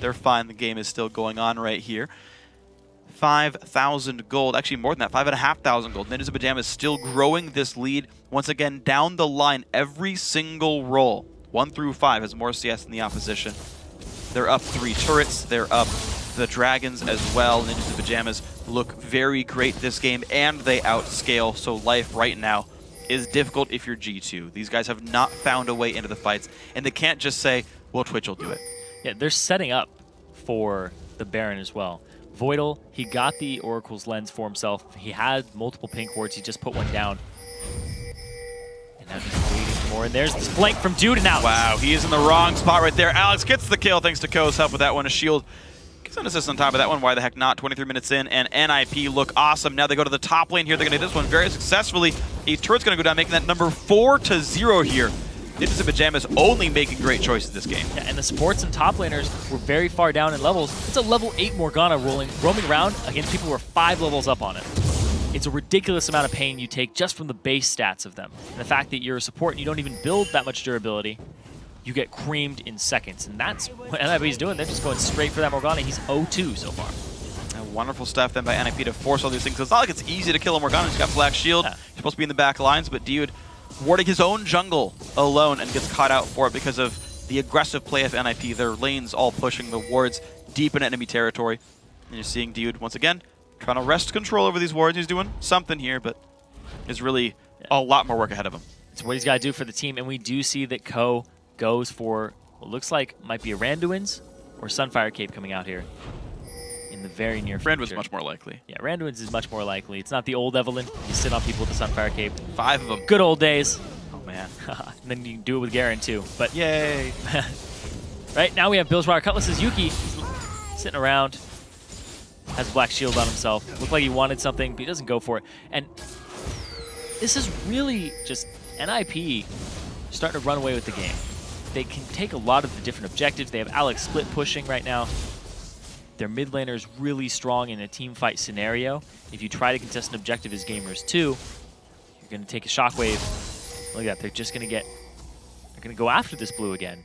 they're fine. The game is still going on right here. 5,000 gold, actually more than that, 5,500 gold. Ninjas in Pyjamas still growing this lead. Once again, down the line, every single roll, 1 through 5, has more CS than the opposition. They're up 3 turrets. They're up the dragons as well. Ninjas in Pyjamas look very great this game, and they outscale. So life right now is difficult if you're G2. These guys have not found a way into the fights, and they can't just say, well, Twitch will do it. Yeah, they're setting up for the Baron as well. Voidle, he got the Oracle's Lens for himself. He had multiple pink wards. He just put one down. And now he's waiting for more. And there's this flank from Dude and out. Wow, he is in the wrong spot right there. Alex gets the kill thanks to Ko's help with that one. A shield gets an assist on top of that one. Why the heck not? 23 minutes in, and NIP look awesome. Now they go to the top lane here. They're going to do this one very successfully. A turret's going to go down, making that number 4-0 here. Ninjas in Pyjamas only making great choices this game. Yeah, and the supports and top laners were very far down in levels. It's a level 8 Morgana roaming around against people who are 5 levels up on it. It's a ridiculous amount of pain you take just from the base stats of them. And the fact that you're a support and you don't even build that much durability, you get creamed in seconds. And that's what NIP's doing. They're just going straight for that Morgana. He's 0-2 so far. Wonderful stuff then by NIP to force all these things. It's not like it's easy to kill a Morgana. He's got Black Shield. Yeah. He's supposed to be in the back lines, but Dude warding his own jungle alone and gets caught out for it because of the aggressive play of NIP. Their lanes all pushing the wards deep in enemy territory. And you're seeing Dude, once again, trying to wrest control over these wards. He's doing something here, but there's really a lot more work ahead of him. It's what he's got to do for the team, and we do see that Ko goes for what looks like might be a Randuin's or Sunfire Cape coming out here in the very near future. Randuin's much more likely. Yeah, Randuin's is much more likely. It's not the old Evelyn. You sit on people with the Sunfire Cape. 5 of them. Good old days. Oh, man. And then you can do it with Garen, too. But yay. Right, now we have Bilgewater Cutlass's Yuki sitting around. Has Black Shield on himself. Looked like he wanted something, but he doesn't go for it. And this is really just NIP starting to run away with the game. They can take a lot of the different objectives. They have Alex split pushing right now. Their mid laner is really strong in a team fight scenario. If you try to contest an objective as gamers too, you're going to take a shockwave. Look at that. They're just going to get... They're going to go after this blue again.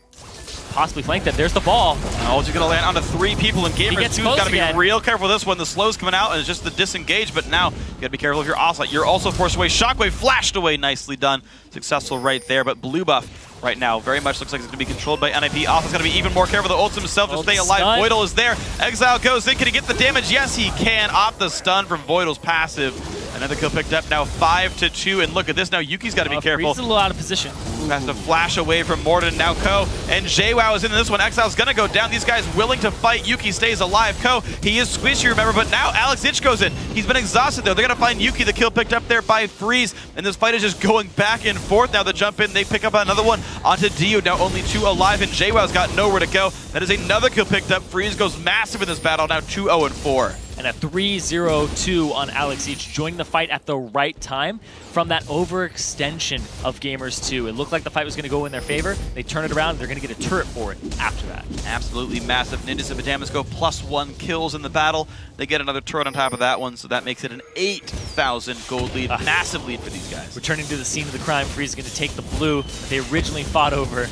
Possibly flank them. There's the ball. Oh, he's going to land onto 3 people, and Gamers 2's got to be real careful with this one. The slow's coming out, and it's just the disengage, but now you got to be careful if you're Ocelote. You're also forced away. Shockwave flashed away. Nicely done. Successful right there, but blue buff right now very much looks like it's going to be controlled by NIP. Ocelote's got to be even more careful. The ults himself to stay alive. Stun. Voidle is there. Exile goes in. Can he get the damage? Yes, he can. Off the stun from Voidle's passive. Another kill picked up, now 5-2, and look at this now. Yuki's got to be careful. He's a little out of position. Has to flash away from Morden. Now Ko and JWoww is in this one. Exile's gonna go down. These guys willing to fight. Yuki stays alive. Ko, he is squishy, remember, but now Alex Ich goes in. He's been exhausted though. They're gonna find Yuki. The kill picked up there by Freeze, and this fight is just going back and forth. Now the jump in, they pick up another one onto Dio. Now only 2 alive, and JWoww's got nowhere to go. That is another kill picked up. Freeze goes massive in this battle. Now 2-0-4. And a 3-0-2 on Alex Ich, joining the fight at the right time from that overextension of Gamers 2. It looked like the fight was going to go in their favor. They turn it around, and they're going to get a turret for it after that. Absolutely massive. Ninjas in Pyjamas go +1 kills in the battle. They get another turret on top of that one, so that makes it an 8,000 gold lead. Massive lead for these guys. Returning to the scene of the crime, Freeze is going to take the blue that they originally fought over.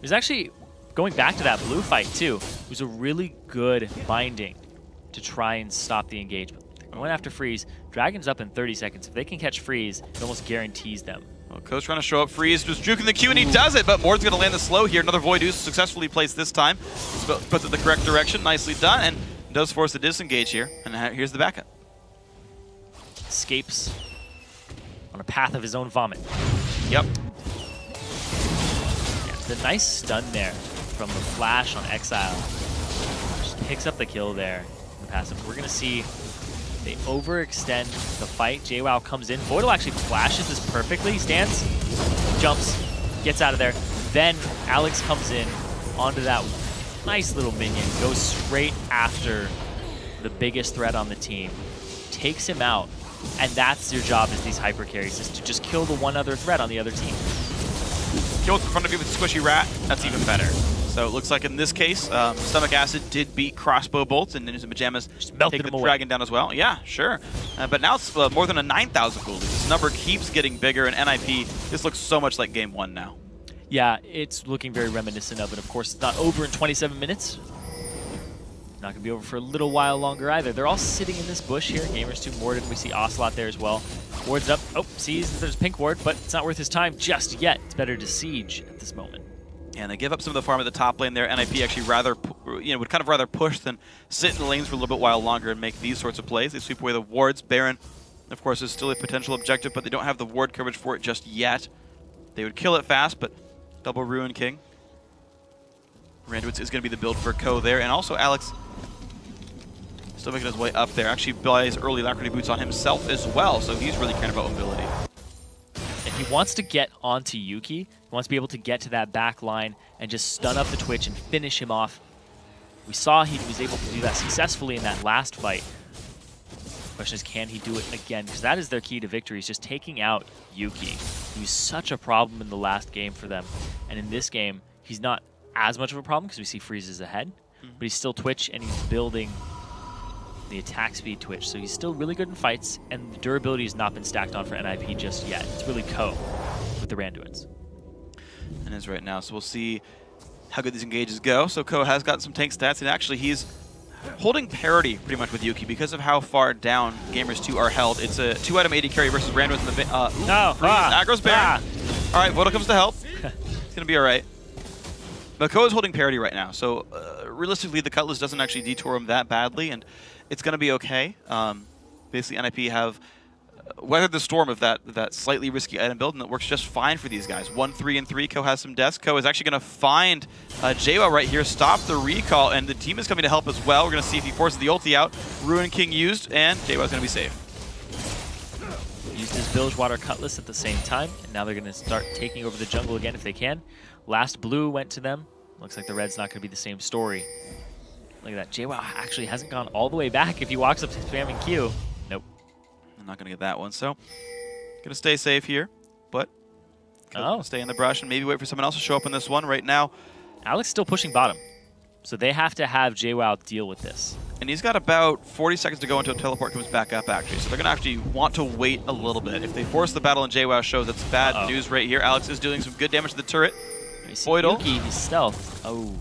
There's actually, going back to that blue fight too, it was a really good binding to try and stop the engagement. They're going after Freeze. Dragon's up in 30 seconds. If they can catch Freeze, it almost guarantees them. Well, Co's trying to show up. Freeze just juking the Q, and he does it, but Mord's going to land the slow here. Another Voidle successfully placed this time. Puts it the correct direction. Nicely done, and does force the disengage here. And here's the backup. Escapes on a path of his own vomit. Yep. Yeah, the nice stun there from the flash on Exile. Just picks up the kill there in the passive. We're going to see they overextend the fight. JWoww comes in. Voidle actually flashes this perfectly. He stands, jumps, gets out of there. Then Alex comes in onto that nice little minion, goes straight after the biggest threat on the team, takes him out, and that's your job as these hyper carries, is to just kill the one other threat on the other team. Kills in front of you with Squishy Rat, that's even better. So it looks like in this case, Stomach Acid did beat Crossbow Bolts, and Ninjas and Pyjamas take the Dragon down as well. Yeah, sure. But now it's more than a 9,000 goldie. This number keeps getting bigger, and NIP, this looks so much like Game 1 now. Yeah, it's looking very reminiscent of it. Of course, it's not over in 27 minutes. Not going to be over for a little while longer either. They're all sitting in this bush here. Gamers 2, Morden, we see Ocelote there as well. Ward's up. Oh, sees that there's Pink Ward, but it's not worth his time just yet. It's better to siege at this moment. Yeah, and they give up some of the farm at the top lane there. NIP actually would kind of rather push than sit in the lanes for a little bit while longer and make these sorts of plays. They sweep away the wards. Baron, of course, is still a potential objective, but they don't have the ward coverage for it just yet. They would kill it fast, but double Ruin King. Randuitz is going to be the build for Co there, and also Alex still making his way up there. Actually buys early Alacrity Boots on himself as well, so he's really caring about mobility. If he wants to get onto Yuki, he wants to be able to get to that back line and just stun up the Twitch and finish him off. We saw he was able to do that successfully in that last fight. The question is, can he do it again? Because that is their key to victory, is just taking out Yuki, who's such a problem in the last game for them. And in this game, he's not as much of a problem because we see Freeze is ahead, but he's still Twitch and he's building the attack speed Twitch, so he's still really good in fights, and the durability has not been stacked on for NIP just yet. It's really Co with the Randuins. And is right now, so we'll see how good these engages go. So Co has got some tank stats, and actually he's holding parity pretty much with Yuki because of how far down Gamers 2 are held. It's a 2-item AD carry versus Randuins in the aggro's Baron. All right, Voidle comes to help. It's gonna be all right. But Co is holding parity right now, so realistically the Cutlass doesn't actually detour him that badly, and it's going to be okay. Basically, NIP have weathered the storm of that slightly risky item build, and it works just fine for these guys. 1, 3, and 3. Co has some deaths. Co is actually going to find JWoww right here, stop the recall, and the team is coming to help as well. We're going to see if he forces the ulti out. Ruin King used, and JWoww's going to be safe. Used his Bilgewater Cutlass at the same time, and now they're going to start taking over the jungle again if they can. Last blue went to them. Looks like the red's not going to be the same story. Look at that. JWoww actually hasn't gone all the way back if he walks up to spamming Q. Nope. I'm not going to get that one, so going to stay safe here, but stay in the brush and maybe wait for someone else to show up in this one. Right now, Alex still pushing bottom, so they have to have JWoww deal with this. And he's got about 40 seconds to go until teleport comes back up, actually. So they're going to actually want to wait a little bit. If they force the battle and JWoww shows, that's bad news right here. Alex is doing some good damage to the turret. Voidle. Yuki, he's stealth. Oh.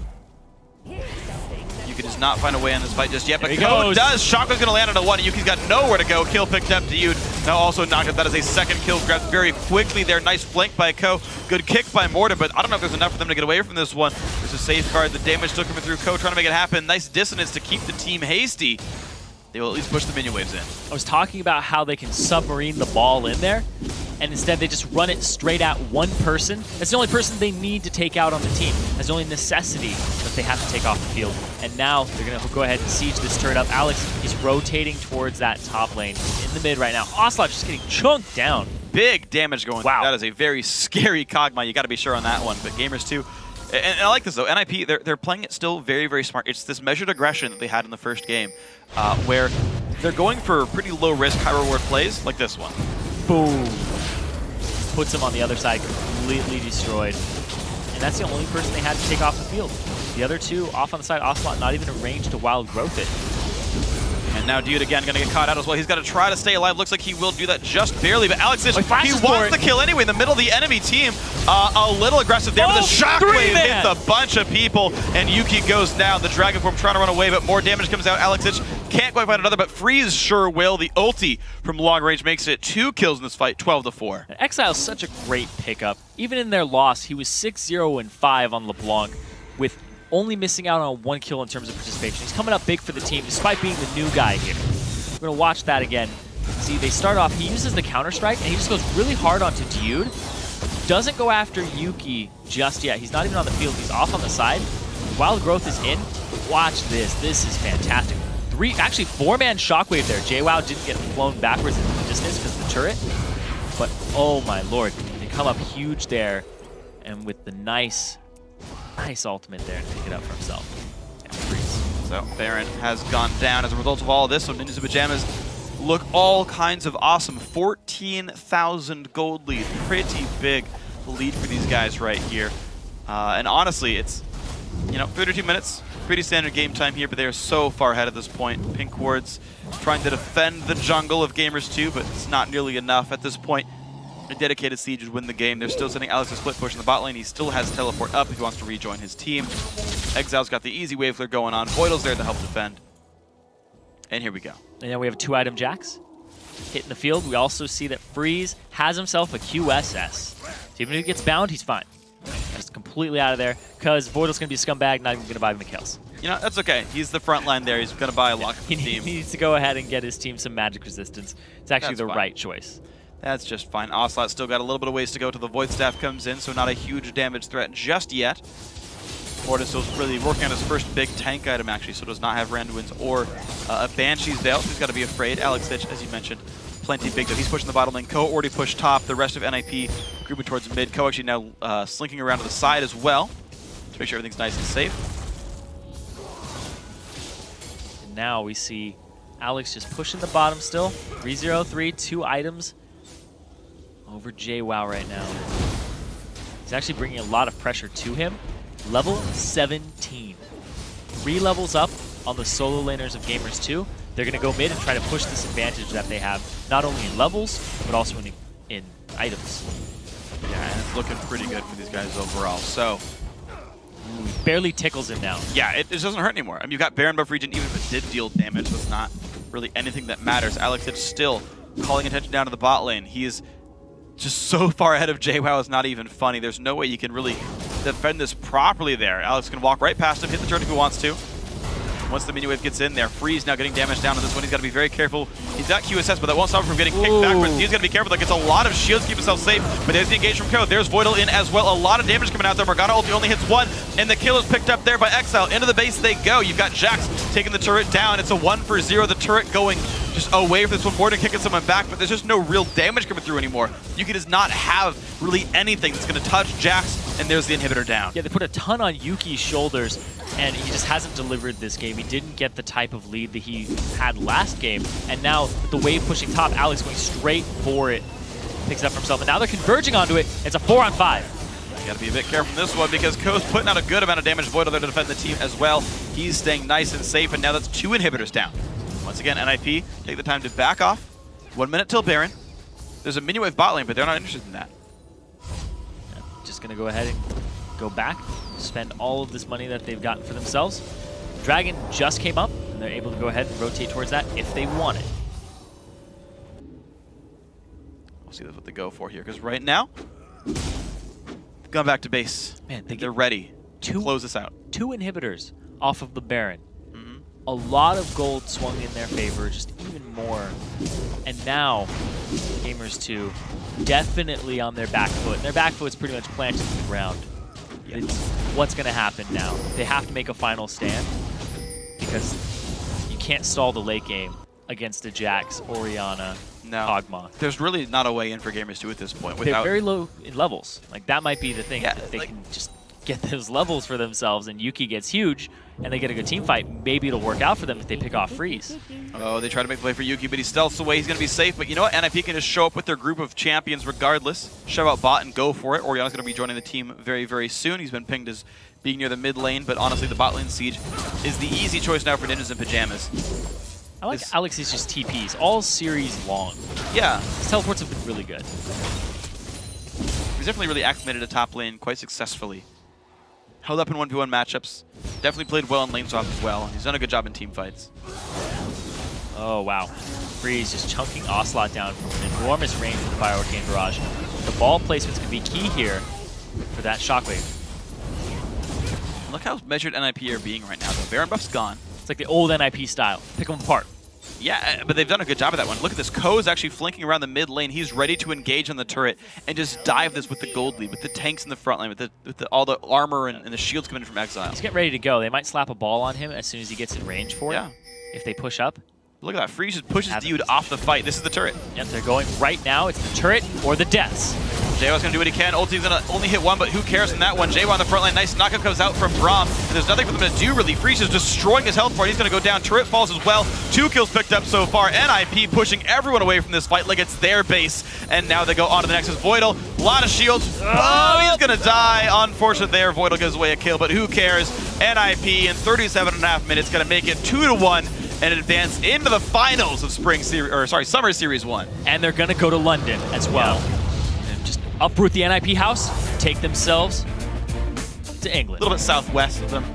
Yuki does not find a way in this fight just yet, but Co does. Shotgun's going to land on a 1, and Yuki's got nowhere to go. Kill picked up to Yude. Now also knocked up. That is a second kill grabbed very quickly there. Nice flank by Co. Good kick by Morden, but I don't know if there's enough for them to get away from this one. There's a safeguard. The damage still coming through. Co trying to make it happen. Nice dissonance to keep the team hasty. They will at least push the minion waves in. I was talking about how they can submarine the ball in there, and instead they just run it straight at one person. That's the only person they need to take out on the team. That's the only necessity that they have to take off the field. And now they're going to go ahead and siege this turret up. Alex is rotating towards that top lane in the mid right now. Ocelote just getting chunked down. Big damage going through. That is a very scary Kog'Maw. You got to be sure on that one. But Gamers 2, and I like this though, NIP, they're playing it still very, very smart. It's this measured aggression that they had in the first game, where they're going for pretty low risk, high reward plays like this one. Boom. Puts him on the other side, completely destroyed. And that's the only person they had to take off the field. The other two off on the side, Ocelote not even in range to wild growth it. And And now Dude again going to get caught out as well. He's got to try to stay alive. Looks like he will do that just barely, but Alex, he wants the kill anyway in the middle of the enemy team. A little aggressive there, but the shockwave hits a bunch of people, and Yuki goes down. The Dragon Form trying to run away, but more damage comes out. Alexic can't quite find another, but Freeze sure will. The ulti from long range makes it 2 kills in this fight, 12-4. Exile's such a great pickup. Even in their loss, he was 6-0-5 on LeBlanc, with only missing out on 1 kill in terms of participation. He's coming up big for the team, despite being the new guy here. We're going to watch that again. See, they start off, he uses the counter-strike, and he just goes really hard onto Dude. Doesn't go after Yuki just yet. He's not even on the field. He's off on the side. While growth is in, watch this. This is fantastic. 4-man shockwave there. JWoww didn't get flown backwards into the distance because of the turret. But, oh my lord. They come up huge there. And with the nice ultimate there to pick it up for himself. Yeah, Freeze. So Baron has gone down as a result of all of this. So Ninjas in Pyjamas look all kinds of awesome. 14,000 gold lead. Pretty big lead for these guys right here. And honestly, it's, 32 minutes. Pretty standard game time here, but they are so far ahead at this point. Pink Wards trying to defend the jungle of Gamers 2, but it's not nearly enough at this point. A dedicated siege would win the game. They're still sending Alex a split push in the bot lane. He still has teleport up if he wants to rejoin his team. Exile's got the easy wave flare going on. Voidle's there to help defend. And here we go. And then we have 2-item Jax hitting the field. We also see that Freeze has himself a QSS. So even if he gets bound, he's fine. Just completely out of there because Voidle's going to be a scumbag, not even going to buy him the kills. That's okay. He's the front line there. He's going to buy a lock of the team. He needs to go ahead and get his team some magic resistance. It's actually the right choice. That's just fine. Ocelote still got a little bit of ways to go till the Void Staff comes in, so not a huge damage threat just yet. Mortis's really working on his first big tank item, actually, so does not have Randuin's or a Banshee's Veil. He's got to be afraid. Alexic, as you mentioned, plenty big, though. He's pushing the bottom lane. Ko already pushed top. The rest of NIP grouping towards mid. Ko actually now slinking around to the side as well to make sure everything's nice and safe. And now we see Alex just pushing the bottom still. 3-0-3, 2 items over JWoww right now. He's actually bringing a lot of pressure to him. Level 17. 3 levels up on the solo laners of Gamers 2. They're going to go mid and try to push this advantage that they have, not only in levels, but also in items. Yeah, and it's looking pretty good for these guys overall. So, barely tickles him now. Yeah, it doesn't hurt anymore. I mean, you've got Baron buff region, even if it did deal damage, so it's not really anything that matters. Alex is still calling attention down to the bot lane. He is just so far ahead of JWoww, it's not even funny. There's no way you can really defend this properly there. Alex can walk right past him, hit the turret if he wants to. Once the mini wave gets in there, Freeze now getting damage down on this one. He's got to be very careful. He's got QSS, but that won't stop him from getting kicked backwards. He's got to be careful. That gets a lot of shields to keep himself safe, but there's the engage from Ko. There's Voidle in as well. A lot of damage coming out there. Morgana ulti only hits 1, and the kill is picked up there by Exile. Into the base they go. You've got Jax taking the turret down. It's a 1-for-0. The turret going just away from this one, more than kicking someone back, but there's just no real damage coming through anymore. You can just not have really anything that's going to touch Jax, and there's the inhibitor down. Yeah, they put a ton on Yuki's shoulders, and he just hasn't delivered this game. He didn't get the type of lead that he had last game, and now with the wave pushing top, Alex going straight for it, picks it up for himself, and now they're converging onto it. It's a 4-on-5. You gotta be a bit careful from this one because Ko's putting out a good amount of damage. Voidle there to defend the team as well. He's staying nice and safe, and now that's 2 inhibitors down. Once again, NIP take the time to back off. 1 minute till Baron. There's a mini wave bot lane, but they're not interested in that. Yeah, just gonna go ahead and go back, spend all of this money that they've gotten for themselves. Dragon just came up, and they're able to go ahead and rotate towards that if they want it. We'll see that's what they go for here, because right now, going back to base. Man, they're ready to close this out. 2 inhibitors off of the Baron. A lot of gold swung in their favor, just even more. And now, Gamers 2 definitely on their back foot. And their back foot's pretty much planted in the ground. It's what's going to happen now. They have to make a final stand because you can't stall the late game against a Jax, Orianna, Kog'Maw. There's really not a way in for Gamers 2 at this point. They're very low in levels. Like, that might be the thing. Yeah, they can just get those levels for themselves, and Yuki gets huge, and they get a good team fight. Maybe it'll work out for them if they pick off Freeze. Oh, they try to make the play for Yuki, but he stealths away. He's going to be safe. But you know what? NIP can just show up with their group of champions regardless. Shove out bot and go for it. Orianna's going to be joining the team very, very soon. He's been pinged as being near the mid lane, but honestly, the bot lane siege is the easy choice now for Ninjas in Pyjamas. I like Alex's just TPs, all series long. Yeah. His teleports have been really good. He's definitely really acclimated to top lane quite successfully. Held up in 1v1 matchups. Definitely played well in lane swap as well. He's done a good job in team fights. Oh, wow. Freeze just chunking Ocelote down from an enormous range with the Fire Arcane Barrage. The ball placements can be key here for that Shockwave. Look how measured NIP are being right now, though. Baron buff's gone. It's like the old NIP style. Pick them apart. Yeah, but they've done a good job of that one. Look at this. Ko is actually flanking around the mid lane. He's ready to engage on the turret and just dive this with the gold lead, with the tanks in the front line, with all the armor and the shields coming in from Exile. He's getting ready to go. They might slap a ball on him as soon as he gets in range for it. If they push up. Look at that. Phreak just pushes Dude off the fight. This is the turret. Yep, they're going right now. It's the turret or the deaths. Jaywa's going to do what he can. Ulti's going to only hit one, but who cares in that one? Jaywa on the front line. Nice knockup comes out from Braum. And there's nothing for them to do, really. Phreak is destroying his health bar. He's going to go down. Turret falls as well. 2 kills picked up so far. NIP pushing everyone away from this fight like it's their base. And now they go on to the next is Voidle. A lot of shields. Oh, he's going to die. Unfortunate there. Voidle gives away a kill, but who cares? NIP in 37.5 minutes going to make it 2-1. And advance into the finals of Summer Series 1. And they're going to go to London as well. And just uproot the NIP house, take themselves to England. A little bit southwest of them,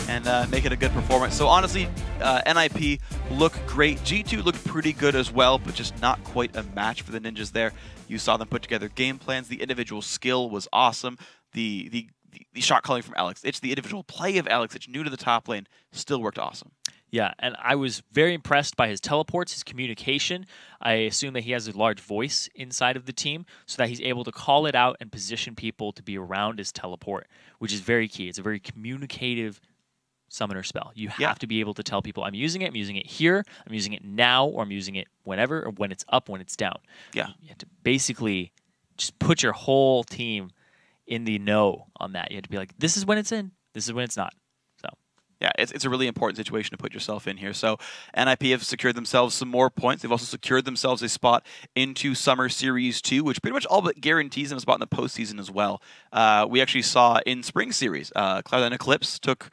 and make it a good performance. So honestly, NIP look great. G2 looked pretty good as well, but just not quite a match for the Ninjas there. You saw them put together game plans. The individual skill was awesome. The shot calling from Alex. It's the individual play of Alex. It's new to the top lane. Still worked awesome. Yeah, and I was very impressed by his teleports, his communication. I assume that he has a large voice inside of the team so that he's able to call it out and position people to be around his teleport, which is very key. It's a very communicative summoner spell. You have to be able to tell people, I'm using it here, I'm using it now, or I'm using it whenever, or when it's up, when it's down. Yeah. You have to basically just put your whole team in the know on that. You have to be like, this is when it's in, this is when it's not. Yeah, it's a really important situation to put yourself in here. So NIP have secured themselves some more points. They've also secured themselves a spot into Summer Series 2, which pretty much all but guarantees them a spot in the postseason as well. We actually saw in Spring Series, Cloud9 Eclipse took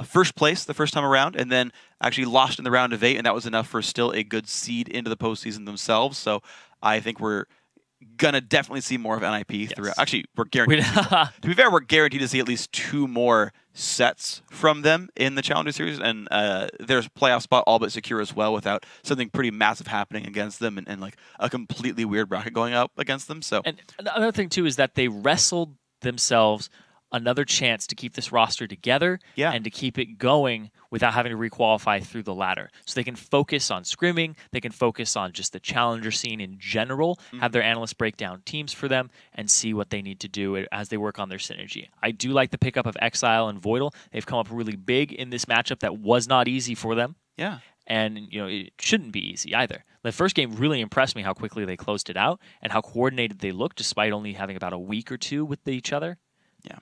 first place the first time around and then actually lost in the round of 8, and that was enough for still a good seed into the postseason themselves. So I think we're gonna definitely see more of NIP throughout. Actually, we're guaranteed. To be fair, we're guaranteed to see at least 2 more sets from them in the Challenger Series, and their playoff spot all but secure as well, without something pretty massive happening against them, and like a completely weird bracket going up against them. So, and another thing too is that they wrestled themselves another chance to keep this roster together and to keep it going without having to requalify through the ladder. So they can focus on scrimming, they can focus on just the challenger scene in general, have their analysts break down teams for them, and see what they need to do as they work on their synergy. I do like the pickup of Exile and Voidle. They've come up really big in this matchup that was not easy for them. Yeah. And it shouldn't be easy either. The first game really impressed me how quickly they closed it out and how coordinated they looked despite only having about a week or 2 with each other. Yeah.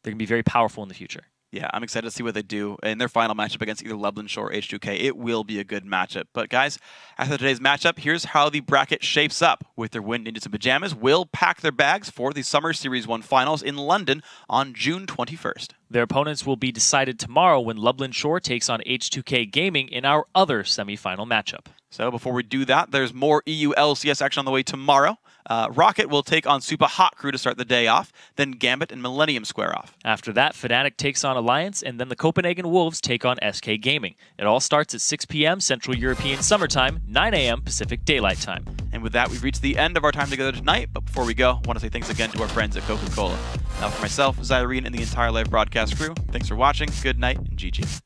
They're going to be very powerful in the future. Yeah, I'm excited to see what they do in their final matchup against either Nashor or H2K. It will be a good matchup. But guys, after today's matchup, here's how the bracket shapes up. With their win, Ninjas and Pyjamas will pack their bags for the Summer Series 1 finals in London on June 21st. Their opponents will be decided tomorrow when Nashor takes on H2K Gaming in our other semifinal matchup. So before we do that, there's more EU LCS action on the way tomorrow. Rocket will take on Super Hot Crew to start the day off, then Gambit and Millennium square off. After that, Fnatic takes on Alliance, and then the Copenhagen Wolves take on SK Gaming. It all starts at 6 p.m. Central European Summertime, 9 a.m. Pacific Daylight Time. And with that, we've reached the end of our time together tonight, but before we go, I want to say thanks again to our friends at Coca-Cola. Now for myself, Zirene, and the entire live broadcast crew, thanks for watching, good night, and GG.